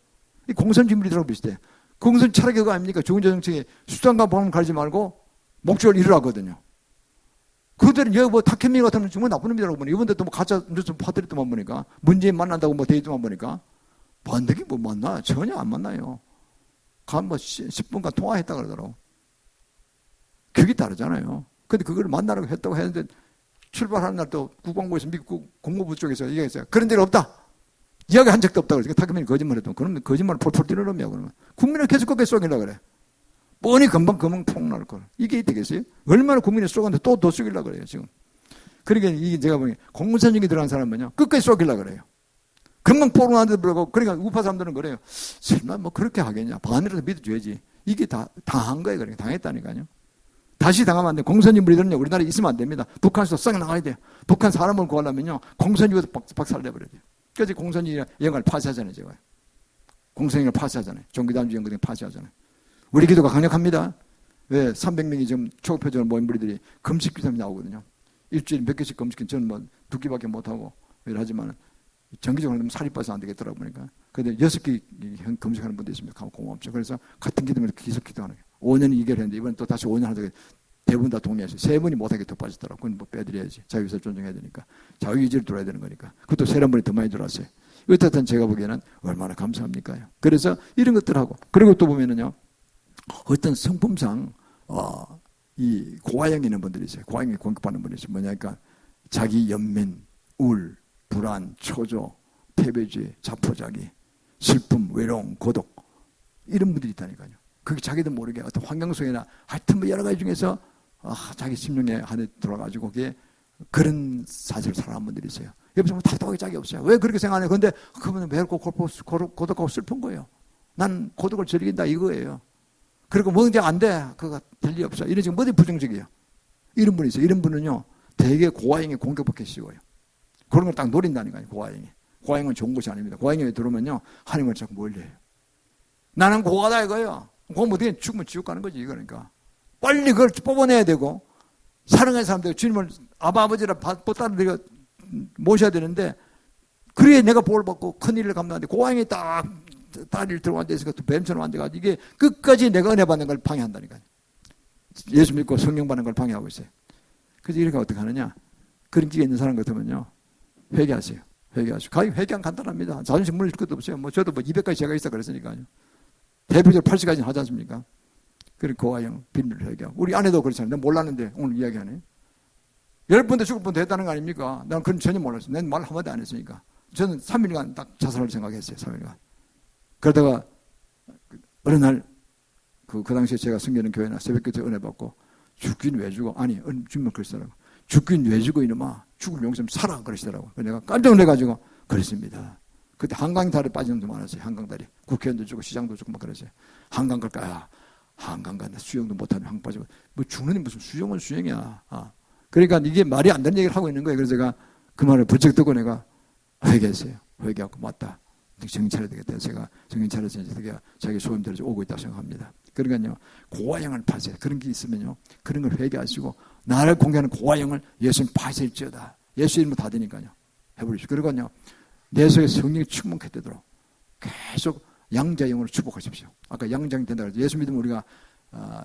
이 공선진물이라고 비슷해. 공선 철학이 그거 아닙니까? 좋은 정책이 수단과 범을 가리지 말고 목적을 이루라거든요. 그들은 여기 뭐 탁현민 같은 건 정말 나쁜 놈이라고 보니 이번에 또 뭐 가짜 뉴스 파트리트만 보니까 문재인 만난다고 뭐 데이트만 보니까 반대기 뭐 만나? 전혀 안 만나요. 뭐 10분간 통화했다 그러더라고. 그게 다르잖아요. 근데 그걸 만나라고 했다고 했는데 출발하는 날 또 국방부에서 미국 국무부 쪽에서 얘기했어요. 그런 일 없다. 이야기 한 적도 없다. 그러니까 탁현민이 거짓말 했던 그러면 거짓말을 폴폴 뛰는 놈이야. 그러면 국민을 계속 그렇게 쏘기려고 그래. 뻔히 금방 폭날 걸. 이게 되겠어요? 얼마나 국민을 쏘는데 또 더 쏘기려고 그래요, 지금. 그러니까 이게 제가 보기엔 공산주의 들어간 사람은요, 끝까지 쏘기려고 그래요. 금방 포로나는데 불구하고, 그러니까 우파 사람들은 그래요. 설마 뭐 그렇게 하겠냐. 반이라도 믿어줘야지. 이게 다 당한 거예요. 그러니까 당했다니까요. 다시 당하면 안 돼. 공산주의들은요, 우리나라에 있으면 안 됩니다. 북한에서 싹 나가야 돼요. 북한 사람을 구하려면요, 공산주의에서 박살내버려야 돼요. 그래서 공산주의 영화를 파쇄하잖아요, 제가. 공산주의를 파쇄하잖아요. 종교단주의 영화를 파쇄하잖아요. 우리 기도가 강력합니다. 왜? 300명이 지금 초급표준을 모인 무리들이 금식 기도에 나오거든요. 일주일에 몇 개씩 금식은 저는 뭐 2끼밖에 못하고 하지만 정기적으로 하면 살이 빠져서 안 되겠더라고 보니까. 그런데 6끼 금식하는 분도 있습니다. 고맙죠. 그래서 같은 기도면 계속 기도하는 거예요. 5년 2개월 했는데 이번에 또 다시 5년 하다가 대부분 다 동의했어요. 3분이 못하게 더 빠지더라고. 그건 뭐 빼드려야지. 자유의사를 존중해야 되니까. 자유의지를 들어야 되는 거니까. 그것도 3분이 더 많이 들어왔어요. 어쨌든 제가 보기에는 얼마나 감사합니까요. 그래서 이런 것들하고 그리고 또 보면은요. 어떤 성품상 이 고아형 있는 분들이 있어요. 고아형이 공격받는 분이 있어요. 뭐냐니까 자기 연민, 우울, 불안, 초조, 패배주의, 자포자기, 슬픔, 외로움, 고독 이런 분들이 있다니까요. 그게 자기도 모르게 어떤 환경 속에나 하여튼 뭐 여러 가지 중에서 자기 심령에 안에 들어가지고 그게 그런 사실을 살아가는 분들이 있어요. 옆에서 뭐 답답하게 짝이 없어요. 왜 그렇게 생각하냐. 그런데 그분은 외롭고 고독하고 슬픈 거예요. 난 고독을 즐긴다 이거예요. 그리고 뭔지 안 돼. 그거 될 리 없어. 이런 지금 뭐든 부정적이에요. 이런 분이 있어요. 이런 분은요, 되게 고아형이 공격받기 쉬워요. 그런 걸 딱 노린다니까요, 고아형이. 고아형은 좋은 것이 아닙니다. 고아형에 들어오면요, 하나님을 자꾸 멀리해요. 나는 고아다 이거예요. 그럼 어떻게 죽으면 지옥 가는 거지, 그러니까. 빨리 그걸 뽑아내야 되고, 사랑하는 사람들, 주님을 아버지라 딸을 모셔야 되는데, 그래야 내가 복을 받고 큰 일을 감당하는데, 고아형이 딱 딸을 들어간 데서 또 뱀처럼 앉아가지고 이게 끝까지 내가 은혜 받는 걸 방해한다니까요. 예수 믿고 성령 받는 걸 방해하고 있어요. 그래서 이렇게 어떻게 하느냐. 그런 길에 있는 사람 같으면요. 회개하세요. 회개하시고. 가히 회개는 간단합니다. 자존심 무너질 것도 없어요. 뭐 저도 뭐 200까지 제가 있어 그랬으니까요. 대표적으로 80까지는 하지 않습니까? 그리고 고아형 비밀을 회개하고. 우리 아내도 그렇잖아요. 내가 몰랐는데 오늘 이야기하네. 10번도 죽을 뻔도 했다는 거 아닙니까? 난 그건 전혀 몰랐어요. 난 말 한마디 안 했으니까. 저는 3일간 딱 자살을 생각했어요. 3일간. 그러다가 어느 날 그 당시에 제가 섬기는 교회나 새벽기도에 은혜 받고 죽긴 왜 죽어? 아니 주님은 그러시더라고. 죽긴 왜 죽어 이놈아. 죽을 용서 살아 그러시더라고. 내가 깜짝 놀래가지고 그랬습니다. 그때 한강다리 빠지는 놈도 많았어요. 한강다리. 국회의원도 주고 시장도 주고 막 그러세요. 한강 갈까? 한강 간다. 수영도 못하는 한강 빠지고. 뭐 죽는 무슨 수영은 수영이야. 그러니까 이게 말이 안 되는 얘기를 하고 있는 거예요. 그래서 제가 그 말을 부쩍 듣고 내가 회개했어요. 회개하고 맞다. 정신 차려야 되겠다. 제가 정신 차려서 이제 자기 소임대로 오고 있다고 생각합니다. 그러니까요. 고아영을 파세요. 그런 게 있으면요. 그런 걸 회개하시고 나를 공개하는 고아영을 예수님 파실지어다. 예수 이름으로 다 되니까요. 해버리시고. 그리고요. 내 속에 성령이 충만하게 되도록 계속 양자영으로 축복하십시오. 아까 양자영이 된다 그랬죠. 예수 믿으면 우리가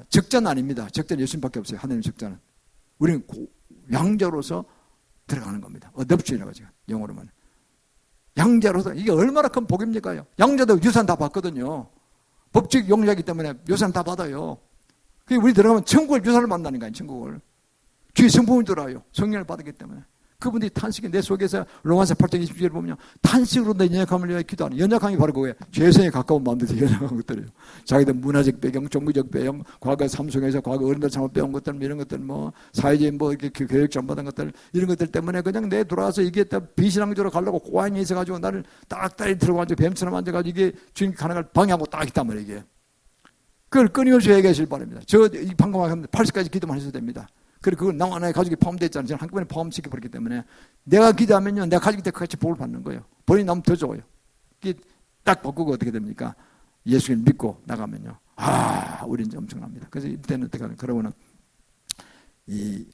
적자는 아닙니다. 적자는 예수님밖에 없어요. 하나님 적자는. 우리는 양자로서 들어가는 겁니다. 어댑션이라고 하죠. 영어로만. 양자로서 이게 얼마나 큰 복입니까요? 양자도 유산 다 받거든요. 법적 용자이기 때문에 유산 다 받아요. 우리 들어가면 천국을 유산을 만나는 거예요. 천국을. 주의 성품이 들어와요. 성령을 받았기 때문에. 그분들이 탄식이 내 속에서 로마서 8장 20절을 보면 탄식으로 내 연약함을 위하여 기도하는 연약함이 바로 그거예요. 죄성에 가까운 마음들이 연약한 것들이에요. 자기들 문화적 배경, 종교적 배경, 과거 삼성에서 과거 어른들 잘못 배운 것들, 이런 것들, 뭐 사회적인 뭐 이렇게 교육 잘못한 것들 이런 것들 때문에 그냥 내 돌아와서 이게 비신앙적으로 가려고 고안이 있어가지고 나를 딱딱이 들고 앉아 뱀처럼 앉아가지고 이게 주님 가능할 방해하고 딱 있단 말이에요. 이게 그걸 끊임없이 얘기하시길 바랍니다. 저 방금 하면 80까지 기도만 하셔도 됩니다. 그리고 그건 나와 나의 가족이 포함되어 있잖아요. 저는 한꺼번에 포함시켜버렸기 때문에 내가 기도하면요. 내가 가족이 때 같이 복을 받는 거예요. 본인이 나면 더 좋아요. 이게 딱 바꾸고 어떻게 됩니까? 예수님 믿고 나가면요. 우리 이제 엄청납니다. 그래서 이때는 어떻게 하면 그러면은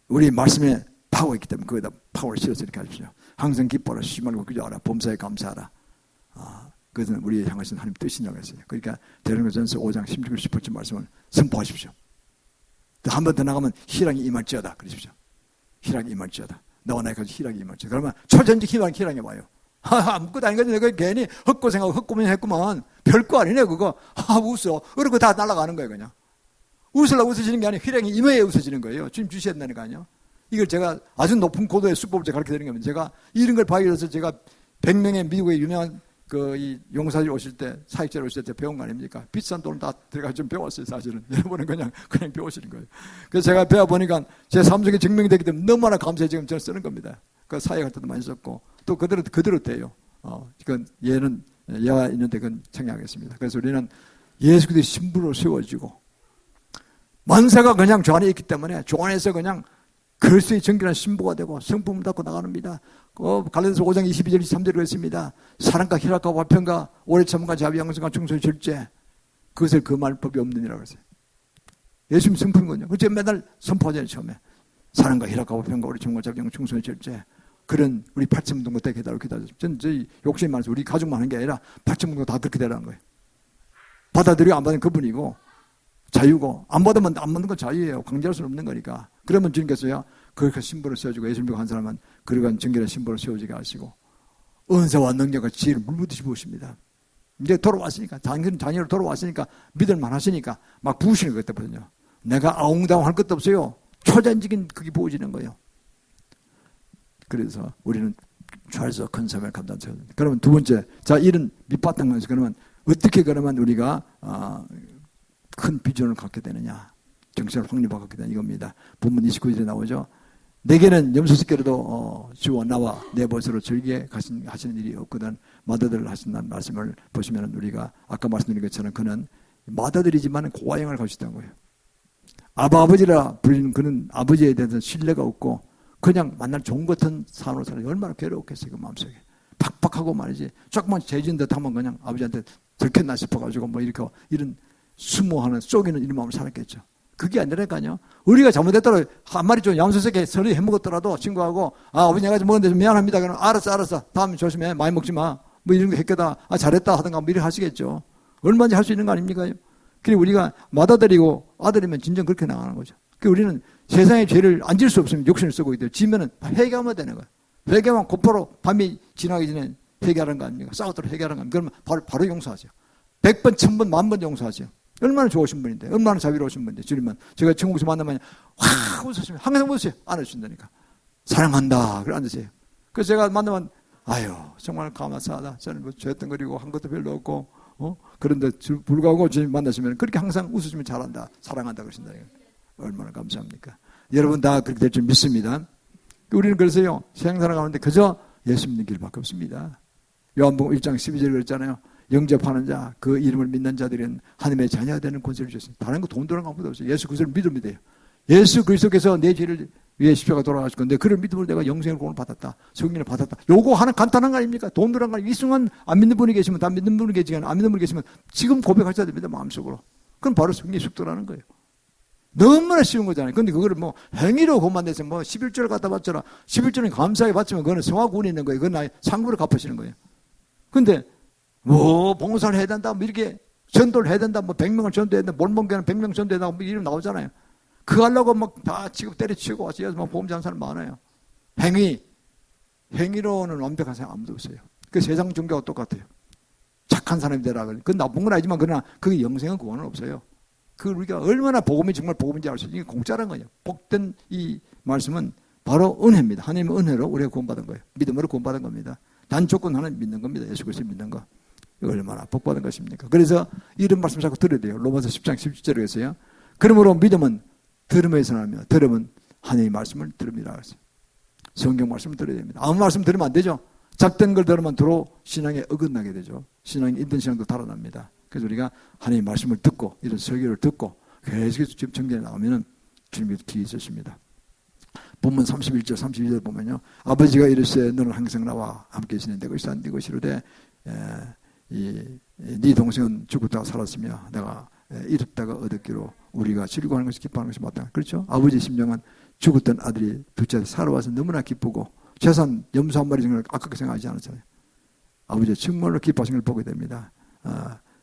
우리 말씀에 파워 있기 때문에 거기다 파워를 실어서 이렇게 하십시오. 항상 기뻐라. 쉬지 말고 기도하라. 범사에 감사하라. 그것은 우리의 향하신 하나님 뜻이냐고 했어요. 그러니까 데살로니가전서 5장 16절 18절 말씀을 선포하십시오. 한 번 더 나가면 희락이 임할지어다. 그러십시오. 희락이 임할지어다. 너와 나에까지 희락이 임할지어다. 그러면 초전직 희락이 와요. 아무것도 아닌 거지. 내가 괜히 헛고생하고 헛고민 했구만. 별거 아니네 그거. 웃어. 그러고 다 날아가는 거예요 그냥. 웃으려고 웃으시는 게 아니라 희락이 임해야 웃으시는 거예요. 주님 주셔야 된다니까요. 이걸 제가 아주 높은 고도의 수법을 제가 가르쳐 드리는 겁니다. 제가 이런 걸 발견해서 제가 100명의 미국의 유명한 이 용사들 오실 때, 사역자들 오실 때 배운 거 아닙니까? 비싼 돈을 다 들어가 좀 배웠어요, 사실은. 여러분은 그냥 배우시는 거예요. 그래서 제가 배워보니까 제 삶 속에 증명이 되기 때문에 너무나 감사해 지금 저는 쓰는 겁니다. 그 사역할 때도 많이 썼고, 또 그대로 돼요. 얘는, 얘와 있는데 그건 청약하겠습니다. 그래서 우리는 예수 그리스도의 신부로 세워지고, 만세가 그냥 저 안에 있기 때문에, 저 안에서 그냥 그리스도의 정결한 신부가 되고, 성품을 닦고 나갑니다. 갈라디아서 5장 22절 23절로 했습니다. 사랑과 희락과 화평과 오래 참음과 자비 양성과 충성의 절제 그것을 금할 법이 없느니라고 했어요. 예수님 성품이거든요. 그래서 매달 선포하잖아요. 처음에 사랑과 희락과 화평과 오래 참음과 자비 양성 충성의 절제 그런 우리 8천문도 못하게 해달라고 기도하죠. 전 저희 욕심이 많아서 우리 가족만 하는 게 아니라 8천문도 다 그렇게 되라는 거예요. 받아들이고 안 받는 그분이고 자유고 안 받으면 안 받는 건 자유예요. 강제할 수는 없는 거니까. 그러면 주님께서요. 그렇게 신부를 세워주고 예수님 믿고 한 사람은 그러한 정결한 신부를 세워지게 하시고 은사와 능력과 지혜를 물부듯이 부으십니다. 이제 돌아왔으니까 자녀로 돌아왔으니까 믿을만 하시니까 막 부으시는 것 같거든요. 내가 아웅다웅 할 것도 없어요. 초자연적인 그게 부어지는 거예요. 그래서 우리는 좌에서 큰 사명을 감당해야 됩니다. 그러면 두 번째 자 이런 밑바탕에서 그러면 어떻게 그러면 우리가 큰 비전을 갖게 되느냐 정신을 확립하게 갖게 되는 이겁니다. 본문 29절에 나오죠. 내게는 염소새끼로도 주와 나와 내 벗으로 즐기게 하시는 일이 없거든. 맏아들을 하신다는 말씀을 보시면 우리가 아까 말씀드린 것처럼 그는 맏아들이지만 고아영을 가시던 거예요. 아버지라 불리는 그는 아버지에 대해서 신뢰가 없고 그냥 만날 종 같은 산으로 살아요. 얼마나 괴로웠겠어요. 그 마음속에. 팍팍하고 말이지. 조금만 죄진 듯 하면 그냥 아버지한테 들켰나 싶어가지고 뭐 이렇게 이런 수모하는 쏘기는 이런 마음을 살았겠죠. 그게 아니라니까요. 우리가 잘못했더라도 한 마리 좀 양소새끼 서리 해먹었더라도 친구하고 아버지 내가 좀 먹었는데 좀 미안합니다. 그러면 알았어. 다음에 조심해. 많이 먹지 마. 뭐 이런 거 했겠다. 잘했다 하든가 뭐 이렇게 하시겠죠. 얼마든지 할 수 있는 거 아닙니까? 그리고 우리가 맏아들이고 아들이면 진정 그렇게 나가는 거죠. 그 우리는 세상의 죄를 안 질 수 없으면 욕심을 쓰고 있대요. 지면은 회개하면 되는 거예요. 회개하면 곧바로 밤이 지나기 전에 회개하는 거 아닙니까? 싸우도록 회개하는 거 아닙니까? 그러면 바로 용서하세요. 100번, 1000번, 10,000번 용서하세요. 얼마나 좋으신 분인데, 얼마나 자비로우신 분인데, 주님은. 제가 천국에서 만나면, 확 웃으시면, 항상 웃으세요. 안아주신다니까. 사랑한다. 그래 앉으세요. 그래서 제가 만나면, 아유, 정말 감사하다. 저는 뭐 죄덩거리고 한 것도 별로 없고, 그런데 불구하고 주님 만나시면 그렇게 항상 웃으시면 잘한다. 사랑한다. 그러신다니까. 얼마나 감사합니까? 여러분 다 그렇게 될 줄 믿습니다. 우리는 그래서요, 세상 살아가는데 그저 예수 믿는 길밖에 없습니다. 요한복음 1장 12절 그랬잖아요. 영접하는 자, 그 이름을 믿는 자들은 하나님의 자녀가 되는 권세를 주셨습니다. 다른 거 돈 들어간 거 아무것도 없어요. 예수 그리스도를 믿으면 돼요. 예수 그리스도께서 내 죄를 위해 십자가 돌아가시고 내 그를 믿음으로 내가 영생을 구원을 받았다. 성령을 받았다. 요거 하나 간단한 거 아닙니까? 돈 들어간 거. 이 순간 안 믿는 분이 계시면, 다 믿는 분이 계시면, 안 믿는 분이 계시면 지금 고백하셔야 됩니다. 마음속으로. 그럼 바로 성령의 속도라는 거예요. 너무나 쉬운 거잖아요. 근데 그거를 뭐 행위로 그것만 내서 뭐 11조를 갖다 바쳐라. 11조는 감사하게 바치면 그거는 성화구원이 있는 거예요. 그건 나의 상부를 갚으시는 거예요. 근데 뭐 봉사를 해야 된다. 뭐 이렇게 전도를 해야 된다. 뭐 100명을 전도해야 된다. 몰몬교는 100명 전도해야 된다. 뭐 이름 나오잖아요. 그거 하려고 막 다 치고 때려치고 와서 막 보험자는 사람 많아요. 행위로는 완벽한 사람 아무도 없어요. 그 세상 종교가 똑같아요. 착한 사람이 되라. 그건 나쁜 건 아니지만 그러나 그게 영생은 구원은 없어요. 그 우리가 얼마나 복음이 정말 복음인지 알 수 있는 게 공짜라는 거예요. 복된 이 말씀은 바로 은혜입니다. 하나님의 은혜로 우리가 구원받은 거예요. 믿음으로 구원받은 겁니다. 단 조건 하나는 믿는 겁니다. 예수 그리스도 믿는 거. 얼마나 복받은 것입니까? 그래서 이런 말씀 자꾸 들어야 돼요. 로마서 10장 17절에 있어요. 그러므로 믿음은 들음에서 나며 들음은 하나님의 말씀을 들음이라 그랬어요. 성경 말씀을 들어야 됩니다. 아무 말씀 들으면 안 되죠. 잡된 걸 들으면 도로 신앙에 어긋나게 되죠. 신앙이 있던 신앙도 달아납니다. 그래서 우리가 하나님의 말씀을 듣고 이런 설교를 듣고 계속해서 지금 정전에 나오면 주님이 뒤에 있으십니다. 본문 31절 32절 보면요. 아버지가 이르시되 너는 항상 나와 함께 계시는 내 것이다. 네 것이로되 네 동생은 죽었다가 살았으며 내가 잃었다가 얻었기로 우리가 즐거워하는 것이 기뻐하는 것이 마땅하다. 그렇죠? 아버지의 심정은 죽었던 아들이 둘째 살아와서 너무나 기쁘고 재산 염소 한 마리 생각을 아깝게 생각하지 않았잖아요. 아버지의 정말로 기뻐하신 걸 보게 됩니다.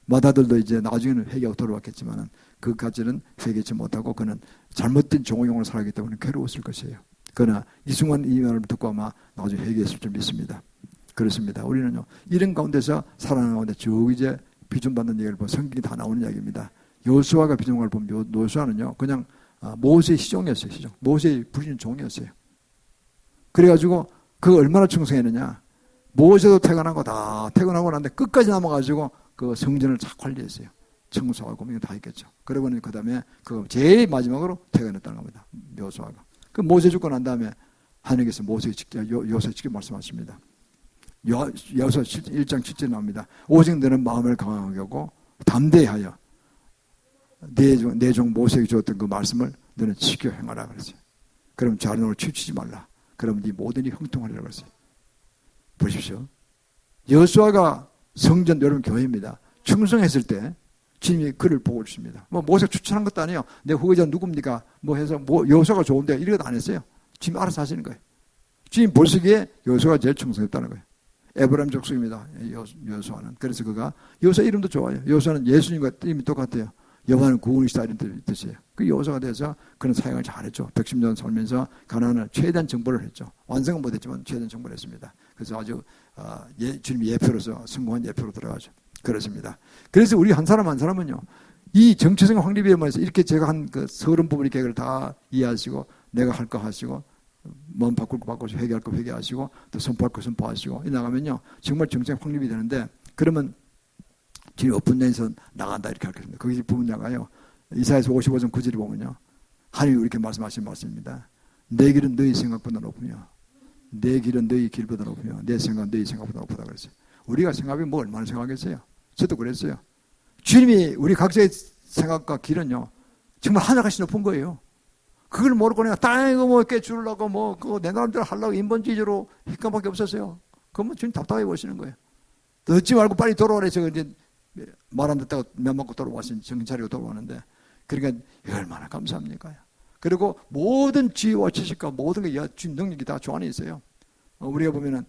마다들도 이제 나중에는 회개하고 돌아왔겠지만 그까지는 회개치 못하고 그는 잘못된 종용을 살았기 때문에 괴로웠을 것이에요. 그러나 이 순간 이 말을 듣고 아마 나중에 회개했을 줄 믿습니다. 그렇습니다. 우리는요 이런 가운데서 살아가는 가운데 쭉 이제 비전받는 얘기를 보면 성경이 다 나오는 이야기입니다. 요수아가 비전을 보면 요수아는요 그냥 모세의 시종이었어요. 시종. 모세의 부리는 종이었어요. 그래가지고 그 얼마나 충성했느냐. 모세도 퇴근하고 다 퇴근하고 났는데 끝까지 남아가지고 그 성전을 다 관리했어요. 청소하고 이거 다 했겠죠. 그러고는 그 다음에 그 제일 마지막으로 퇴근했다는 겁니다. 요수아가. 그 모세 죽고 난 다음에 하나님께서 모세에 직접 요수에 직접 말씀하십니다. 여호수아 1장 7절에 나옵니다. 오직 너는 마음을 강하게 하고 담대하여 내 종 모세에게 주었던 그 말씀을 너는 지켜 행하라 그랬어요. 그럼 자른으로 치우치지 말라. 그럼 네 모든 일이 형통하리라 그랬어요. 보십시오. 여호수아가 성전 여러분 교회입니다. 충성했을 때 주님이 그를 보고 주십니다. 뭐 모세가 추천한 것도 아니에요. 내 후계자 누굽니까? 뭐 해서 뭐 여호수아가 좋은데 이런 것도 안 했어요. 주님이 알아서 하시는 거예요. 주님 보시기에 여호수아가 제일 충성했다는 거예요. 에브라임 족속입니다. 여호수아는. 그래서 그가 여호수아 이름도 좋아요. 여호수아는 예수님과 이름이 똑같아요. 여호와는 구원이시다 이런 뜻이에요. 그 여호수아가 돼서 그런 사역을 잘했죠. 110년 살면서 가나안을 최대한 정벌을 했죠. 완성은 못했지만 최대한 정벌을 했습니다. 그래서 아주 주님 예표로서 성공한 예표로 들어가죠. 그렇습니다. 그래서 우리 한 사람 한 사람은요. 이 정체성 확립에 대해서 이렇게 제가 한 그 서른 부분의 계획을 다 이해하시고 내가 할 거 하시고 마음 바꿀 거 바꾸시고 회개할 거 회개하시고 또 선포할 거 선포하시고 이 나가면요. 정말 정체성 확립이 되는데 그러면 주님 오픈된에서 나간다 이렇게 하겠습니다. 거기 부분 나가요. 이사야서 55장 9절을 보면요. 하나님이 이렇게 말씀하신 말씀입니다. 내 길은 너희 생각보다 높으며 내 길은 너희 길보다 높으며 내 생각은 너희 생각보다 높다 그랬어요. 우리가 생각이 뭐 얼마나 생각했어요? 저도 그랬어요. 주님이 우리 각자의 생각과 길은요. 정말 하늘같이 높은 거예요. 그걸 모르고 내가 땅에 뭐 이렇게 주려고 뭐 그거 내 나름대로 하려고 인본주의로 힐감밖에 없었어요. 그러면 주님 답답해 보시는 거예요. 듣지 말고 빨리 돌아오래. 제가 이제 말 안 듣다가 면 맞고 돌아왔으니 정신 차리고 돌아왔는데 그러니까 얼마나 감사합니까? 그리고 모든 지혜와 지식과 모든 게 주님 능력이 다 주 안에 있어요. 우리가 보면은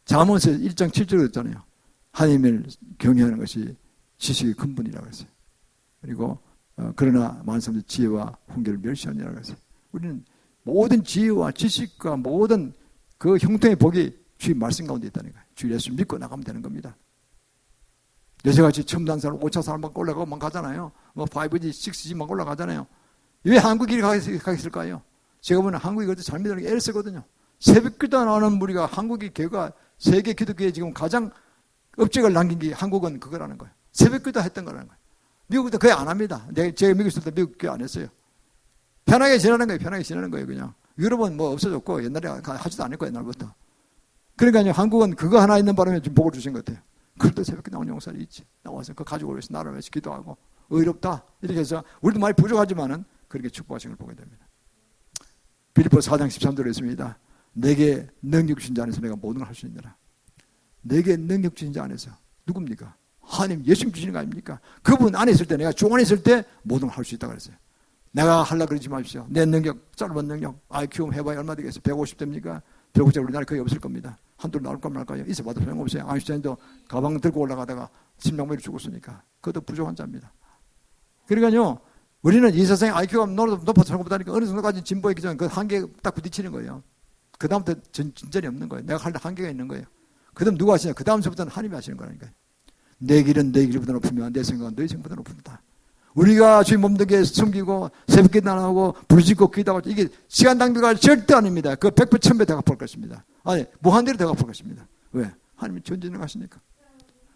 잠언서 1장 7절에 있잖아요. 하나님을 경외하는 것이 지식의 근본이라고 했어요. 그리고 그러나 많은 사람들이 지혜와 훈계를 멸시하느라고 했어요. 우리는 모든 지혜와 지식과 모든 그 형통의 복이 주의 말씀 가운데 있다는 거예요. 주 예수 믿고 나가면 되는 겁니다. 요새같이 첨단 사람 5차 사람만 올라가고만 가잖아요. 뭐 5G, 6G만 올라가잖아요. 왜 한국이 가겠을까요? 제가 보면 한국이 그래도 잘 믿는 게 엘세거든요. 새벽기도 나오는 무리가 한국이 교회가 세계 기독교에 지금 가장 업적을 남긴 게 한국은 그거라는 거예요. 새벽기도 했던 거라는 거예요. 미국도 거의 안 합니다. 제가 미국 있을 때 미국 교회 안 했어요. 편하게 지내는 거예요. 편하게 지내는 거예요. 그냥. 유럽은 뭐 없어졌고 옛날에 하지도 않을 거예요. 옛날부터. 그러니까요, 한국은 그거 하나 있는 바람에 지금 복을 주신 것 같아요. 그것도 새벽에 나온 용사들이 있지. 나와서 그 가족을 위해서, 나라를 위해서 기도하고, 의롭다. 이렇게 해서, 우리도 많이 부족하지만은, 그렇게 축복하신 걸 보게 됩니다. 빌립보서 4장 13절에 있습니다. 내게 능력 주신 자 안에서 내가 모든 걸 할 수 있느라. 내게 능력 주신 자 안에서. 누굽니까? 하나님, 예수님 주시는 거 아닙니까? 그분 안에 있을 때, 내가 주 안에 있을 때 모든 걸 할 수 있다고 그랬어요. 내가 하려고 그러지 마십시오. 내 능력, 짧은 능력, IQ 해봐야 얼마 되겠어요? 150 됩니까? 150짜 우리나라에 거의 없을 겁니다. 한두 나올까 말까요? 있어봐도 소용없어요. 아인슈타인도 가방 들고 올라가다가 심장마비로 죽었으니까. 그것도 부족한 자입니다. 그러니까요, 우리는 이 세상에 IQ가 높아서 살고 보다니까 어느 정도까지 진보했기 전에 그 한계에 딱 부딪히는 거예요. 그 다음부터 진전이 없는 거예요. 내가 할 한계가 있는 거예요. 그 다음 누가 하시냐? 그 다음서부터는 하나님이 하시는 거라니까요. 내 길은 내 길보다 높으며 내 생각은 너희 생각보다 높습니다. 우리가 주님 몸되게 숨기고 새벽에 나가고 부르짖고 기도하고 이게 시간 낭비가 절대 아닙니다. 그 100배 1000배 더 갚을 것입니다. 아니 무한대로 더 갚을 것입니다. 왜? 하나님이 전진하시니까.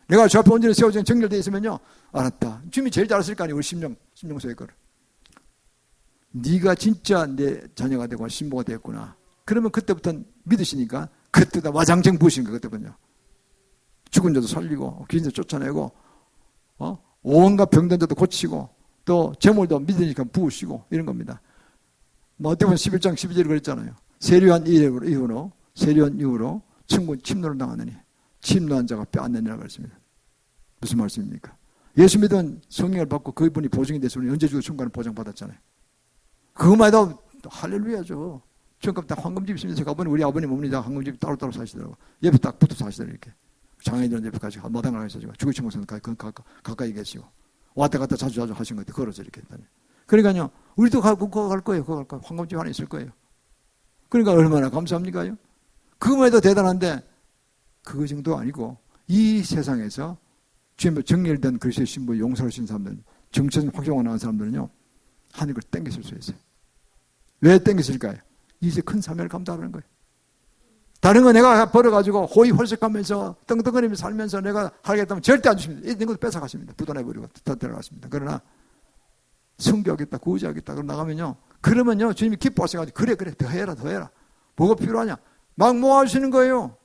내가 저 앞에 온전히 세워진 정렬되어 있으면요, 알았다. 주님이 제일 잘 알았을 거 아니에요. 우리 심령소의 거를. 네가 진짜 내 자녀가 되고 신부가 되었구나. 그러면 그때부터 믿으시니까 그때다 와장창 부으신 거. 그때부터요. 죽은 자도 살리고 귀신 자도 쫓아내고 온갖 병든 자도 고치고 또 재물도 믿으니까 부으시고 이런 겁니다. 뭐 어떻게 보면 11장 12절에 그랬잖아요. 세류한 이후로 천군 침노를 당하느니 침노한 자가 빼앗느니라 그랬습니다. 무슨 말씀입니까? 예수 믿은 성령을 받고 그분이 보증이 돼서 우리 언제 죽을 순간을 보장받았잖아요. 그것만 해도 할렐루야죠. 지금 다 황금집 있습니다. 제가 가보니 우리 아버님 어머니 다 황금집 따로따로 사시더라고요. 옆에 딱 붙어 사시더라고요. 이렇게. 장애인들 옆에까지 마당을 가셔가지고 죽으신 곳은 가까이 계시고 왔다 갔다 자주 하신 것 같아요. 걸어서 이렇게 했다니. 그러니까요, 우리도 그거 갈 거예요. 그거 갈 거예요. 황금집 안에 있을 거예요. 그러니까 얼마나 감사합니까요? 그거만 해도 대단한데 그거 정도 아니고 이 세상에서 주님의 정렬된 그리스도의 신부 용서하신 사람들, 정체성 확정하고 나온 사람들은요, 하늘을 땡겼을 수 있어요. 왜 땡겼을까요? 이제 큰 사명을 감당하는 거예요. 다른 거 내가 벌어가지고 호의홀색하면서 떵떵거리면서 살면서 내가 하겠다면 절대 안 주십니다. 이런 것도 뺏어가십니다. 부도내버리고 다 데려갔습니다. 그러나 순교하겠다, 구제하겠다 그러고 나가면요, 그러면요 주님이 기뻐하셔가지고 그래 더 해라. 뭐가 필요하냐? 막 모아주시는 거예요.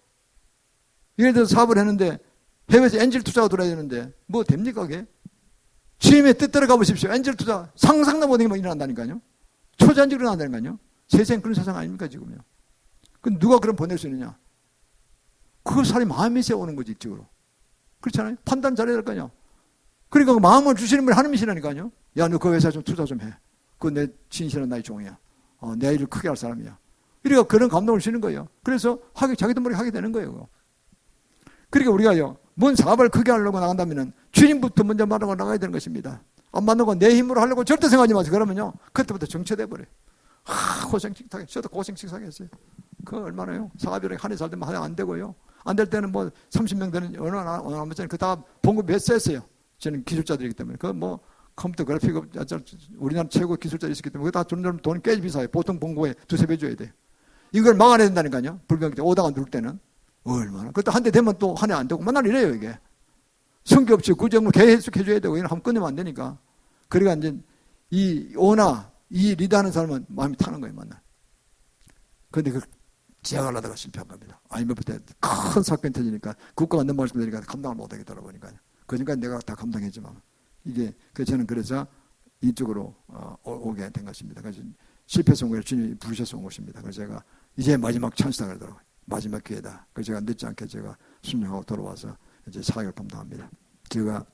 예를 들어서 사업을 했는데 해외에서 엔젤 투자가 들어야 되는데 뭐 됩니까 그게? 주님의 뜻대로 가보십시오. 엔젤 투자 상상도 못하게 막 일어난다니까요. 초자연적으로 일어난다니까요. 세상 그런 세상 아닙니까 지금요? 그 누가 그럼 보낼 수 있느냐? 그 사람이 마음이 세우는 거지 이쪽으로. 그렇잖아요. 판단 잘해야 될 거 아니야. 그러니까 그 마음을 주시는 분이 하나님이시라니까요. 야, 너 그 회사 좀 투자 좀 해. 그거 내 진실한 나의 종이야. 내 일을 크게 할 사람이야. 그러니까 그런 감동을 주시는 거예요. 그래서 자기도 모르게 하게 되는 거예요. 그거. 그러니까 우리가요, 뭔 사업을 크게 하려고 나간다면은 주님부터 먼저 만나고 나가야 되는 것입니다. 안 만나고 내 힘으로 하려고 절대 생각하지 마세요. 그러면요, 그때부터 정체돼 버려요. 고생 칙하게, 저도 고생 칙하게 했어요. 그거 얼마나요? 사업이랑 한 해 살 때만 안 되고요. 안 될 때는 뭐 30명 되는 어느 한 번째는 그 다 봉급 몇 세였어요. 저는 기술자들이기 때문에. 그 뭐 컴퓨터 그래픽 우리나라 최고 기술자들이 있었기 때문에 그거 다 돈 꽤 비싸요. 보통 봉급에 2-3배 줘야 돼요. 이걸 막아내야 된다니까요. 불경 때 오다가 누를 때는 얼마나. 그것도 한 대 되면 또 한 해 안 되고 맨날 이래요 이게. 성교 없이 구정을 계속 해줘야 되고 이런 한번 끊으면 안 되니까. 그러니까 이제 이 리더하는 사람은 마음이 타는 거예요 맨날. 그런데 그 지향을 하다가 실패한 겁니다. IMF 때 큰 사건이 터지니까 국가가 너무 말씀드리니까 감당을 못하겠더라 보니까요. 그러니까 내가 다 감당했지만 이게 저는 그래서 이쪽으로 오게 된 것입니다. 그래서 실패해서 온 거예요. 주님이 부르셔서 온 것입니다. 그래서 제가 이제 마지막 찬스다 그러더라고요. 마지막 기회다. 그래서 제가 늦지 않게 제가 순종하고 돌아와서 이제 사역을 감당합니다. 제가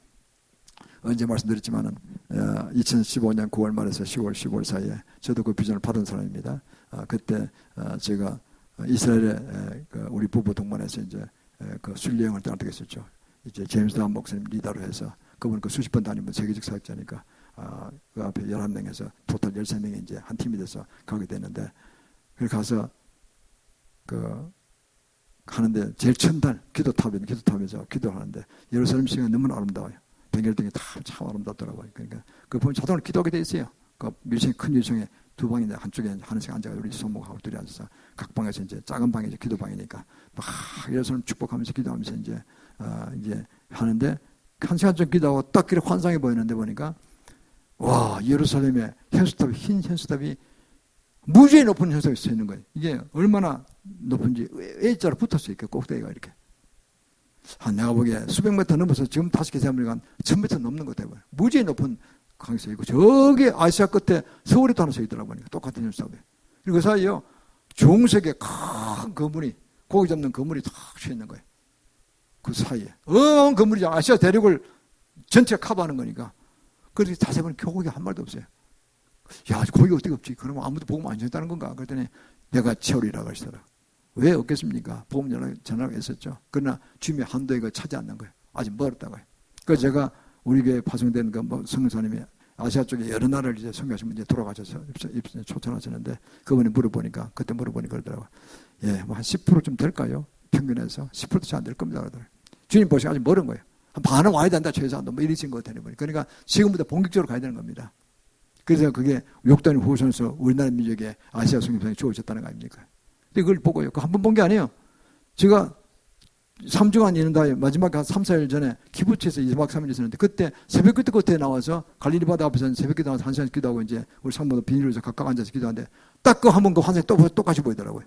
언제 말씀드렸지만은 2015년 9월 말에서 10월 15일 사이에 저도 그 비전을 받은 사람입니다. 그때 제가 이스라엘에 우리 부부 동반해서 이제 그 순례여행을 떠나게 했었죠. 이제 제임스 단 목사님 리더로 해서 그분 그 수십 번 다니면 세계적 사역자니까 그 앞에 11명에서 토탈 13명이 이제 한 팀이 돼서 가게 됐는데 그렇게 가서 하는데 제일 첫날 기도탑에서 기도하는데 예루살렘 시가 너무 아름다워요. 백열등이 다 참 아름답더라고요. 그러니까 그 보면 자동으로 기도하게 돼 있어요. 그 밀성 큰 밀성에 두 방이 이제 한쪽에 하나씩 앉아서 우리 손목하고 둘이 앉아서 각 방에서 이제 작은 방이 이제 기도방이니까 막 예루살렘 축복하면서 기도하면서 이제 하는데 한 시간 좀 기도하고 딱 그렇게 환상이 보이는데 보니까 와 예루살렘의 현수탑이 흰 현수탑이 무지의 높은 현상이 서 있는 거예요. 이게 얼마나 높은지 A자로 붙었어 이렇게 꼭대기가 이렇게. 내가 보기에 수백 미터 넘어서 지금 5개 세보니까 1000m 넘는 것 같아요. 무지의 높은 강이 서 있고 저기 아시아 끝에 서울이 또 하나 서 있더라고 보니까 똑같은 현상에. 그리고 그 사이에 중색의 큰 거물이 고기 잡는 거물이 탁 서 있는 거예요. 그 사이에 어마어마한 건물이죠. 아시아 대륙을 전체 커버하는 거니까. 그래서 자세히 보면 교국이 한 말도 없어요. 야, 거기 어떻게 없지? 그러면 아무도 복음 안 전했다는 건가? 그랬더니 내가 채우리라고 하시더라고요. 왜 없겠습니까? 복음 전하라고 했었죠. 그러나 주님의 한도에 차지 않는 거예요. 아직 멀었다고요. 그래서 제가 우리 교회에 파송된 성사님이 아시아 쪽에 여러 나라를 이제 선교하시면 이제 돌아가셔서 초청하셨는데 그분이 그때 물어보니까 그러더라고요. 예, 뭐 한 10%좀 될까요? 평균에서 10%도 잘 안 될 겁니다. 그러더라고요. 주님 보시고 아직 멀은 거예요. 한 반은 와야 된다, 최소한도. 뭐 이러신 것 같아요. 그러니까 지금부터 본격적으로 가야 되는 겁니다. 그래서 그게 욕단이 후손에서 우리나라 민족에 아시아 성교사님이 주어졌다는 거 아닙니까? 근데 그걸 보고요. 그 한 번 본 게 아니에요. 제가 3주간 있는다, 마지막 한 3, 4일 전에 키부츠에서 2박 3일 있었는데 그때 새벽 기도 끝에 나와서 갈릴리 바다 앞에서 새벽 기도 나와서 1시간 기도하고 이제 우리 상모도 비닐에서 각각 앉아서 기도하는데 딱 그 한 번 그 환상이 똑같이 보이더라고요.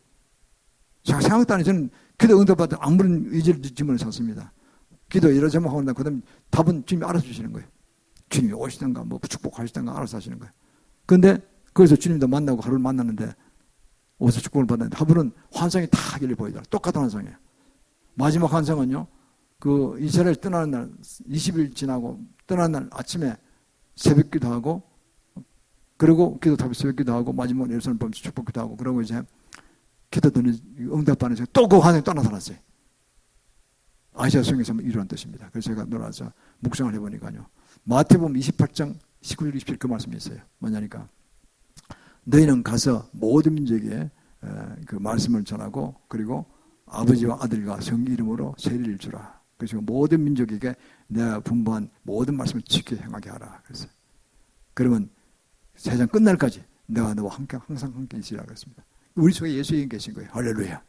제가 생각도 안 해요. 저는 기도 응답받아 아무런 의지를 짓지는 않습니다. 기도 이러 제목하고 난 그다음 답은 주님이 알아서 주시는 거예요. 주님이 오시던가 뭐 축복하시던가 알아서 하시는 거예요. 그런데 거기서 주님도 만나고 하루를 만났는데 어디서 축복을 받았는데 하루는 환상이 다 길리 보이더라고요. 똑같은 환상이에요. 마지막 환상은요. 그 이스라엘 떠나는 날 20일 지나고 떠나는 날 아침에 새벽 기도하고 그리고 기도 답이 새벽 기도하고 마지막 예루살렘 보면서 축복 기도하고 그러고 이제 기도 드는 응답받는 또 그 환상이 또 나타났어요. 아시아 성경에서 이루어진 뜻입니다. 그래서 제가 놀라서 묵상을 해보니까요. 마태복음 28장 19절 27절 그 말씀이 있어요. 뭐냐니까 너희는 가서 모든 민족에 그 말씀을 전하고 그리고 아버지와 아들과 성 이름으로 세례를 주라. 그래서 모든 민족에게 내가 분부한 모든 말씀을 지켜 행하게 하라. 그래서 그러면 세상 끝날까지 내가 너와 함께 항상 함께 있으라 그랬습니다. 우리 속에 예수님이 계신 거예요. 할렐루야.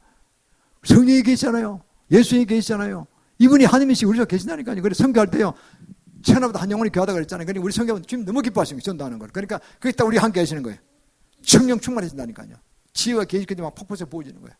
성령이 계시잖아요. 예수님이 계시잖아요. 이분이 하나님이시고 우리 속에 계신다니까요. 그래서 선교할 때요. 천하보다 한 영혼이 귀하다 그랬잖아요. 그러니까 우리 성경은 지금 너무 기뻐하시는 거예요. 전도하는 걸. 그러니까 그게 딱 우리 함께 계시는 거예요. 성령 충만해진다니까요. 지혜와 계시까지 막 폭포에서 보여지는 거예요.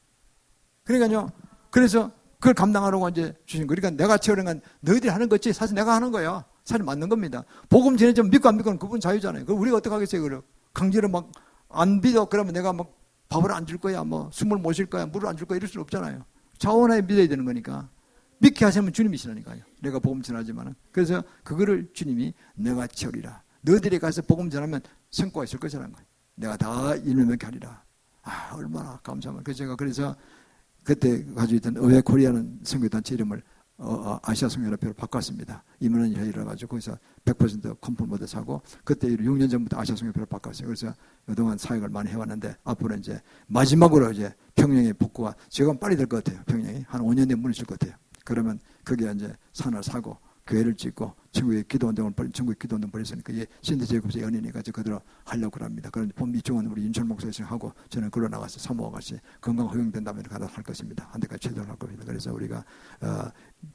그러니까요. 그래서 그걸 감당하라고 이제 주신 거예요. 그러니까 내가 채우는 건 너희들이 하는 거지 사실 내가 하는 거야. 사실 맞는 겁니다. 복음 전해주면 믿고 안 믿고는 그분 자유잖아요. 그럼 우리가 어떻게 하겠어요? 그걸 강제로 막 안 믿어 그러면 내가 막 밥을 안 줄 거야, 뭐 숨을 못 쉴 거야, 물을 안 줄 거야 이럴 수는 없잖아요. 자원하에 믿어야 되는 거니까. 믿게 하시면 주님이시라니까요. 내가 복음 전하지만은. 그래서 그거를 주님이 내가 채우리라. 너희들이 가서 복음 전하면 성과가 있을 것이라는 거예요. 내가 다 이놈에게 하리라. 아, 얼마나 감사합니다. 그래서 제가 그래서 그때 가지고 있던 의회 코리아는 선교단체 이름을 아시아 선교연합회로 바꿨습니다. 임원은 회의를 해가지고 거기서 100% 컨펌모드 사고 그때 6년 전부터 아시아 선교연합회로 바꿨어요. 그래서 그동안 사역을 많이 해왔는데 앞으로 이제 마지막으로 이제 평양의 복구가 지금 빨리 될 것 같아요. 평양이 한 5년 뒤에 문을 칠 것 같아요. 그러면 거기에 이제 산을 사고 교회를 짓고 전국의 기도운동을 벌였으니까 이게 신대제국의 연인이니까 그대로 하려고 합니다. 그런데 봄 이쪽은 우리 윤철 목사님 하고 저는 글로 나가서 사모와 같이 건강 허용된다면 가다 할 것입니다. 한 대까지 최대한 할 겁니다. 그래서 우리가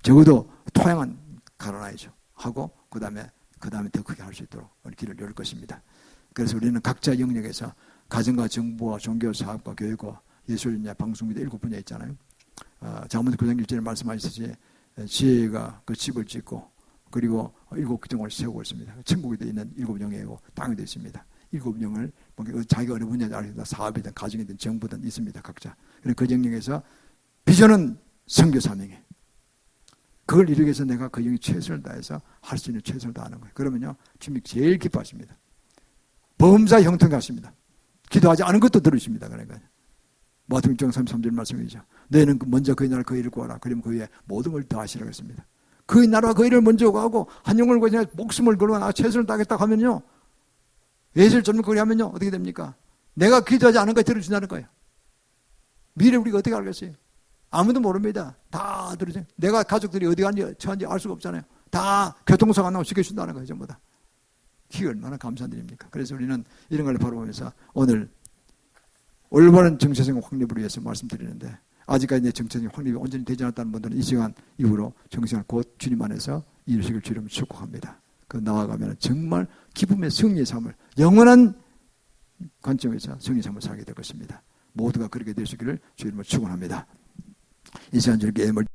적어도 토양은 갈아놔야죠. 하고 그 다음에 더 크게 할 수 있도록 길을 열 것입니다. 그래서 우리는 각자 영역에서 가정과 정부와 종교 사업과 교육과 예술이냐 방송비도 7분야 있잖아요. 자문서 9장 1절에 말씀하셨듯이 지혜가 그 집을 짓고 그리고 7기둥을 세우고 있습니다. 천국에 있는 7영이고 땅에도 있습니다. 7영을 자기가 어느 분야에 알겠다 사업이든 가정이든 정부든 있습니다. 각자. 그 영역에서 비전은 선교 사명이에요. 그걸 이루기 위해서 내가 그 영이 최선을 다해서 할 수 있는 최선을 다하는 거예요. 그러면요 주님이 제일 기뻐하십니다. 범사 형통하십니다. 기도하지 않은 것도 들으십니다. 그러니까 마태복음 6장 33절 말씀이죠. 너희는 먼저 그의 나라 그 일을 구하라. 그러면 그 위에 모든 걸 더하시라고 했습니다. 그의 나라와 그 일을 먼저 구하고 한 영혼을 구하지 목숨을 걸고 나 최선을 다하겠다 하면요. 예수를 전면 그리 하면요. 어떻게 됩니까? 내가 기도하지 않은 거 들어준다는 거예요. 미래 우리가 어떻게 알겠어요? 아무도 모릅니다. 다 들어줘요. 내가 가족들이 어디 갔는지 처한지 알 수가 없잖아요. 다 교통사고 안 나고 지켜준다는 거예요. 전부 다. 이게 얼마나 감사드립니까? 그래서 우리는 이런 걸 바라보면서 오늘 올바른 정체성 확립을 위해서 말씀드리는데 아직까지 내 정체성 확립이 온전히 되지 않았다는 분들은 이 시간 이후로 정체성을 곧 주님 안에서 이루시길 주님을 축복합니다. 그 나아가면 정말 기쁨의 승리의 삶을 영원한 관점에서 성인 삶을 살게 될 것입니다. 모두가 그렇게 되시기를 주님을 축원합니다. 이 시간 주님께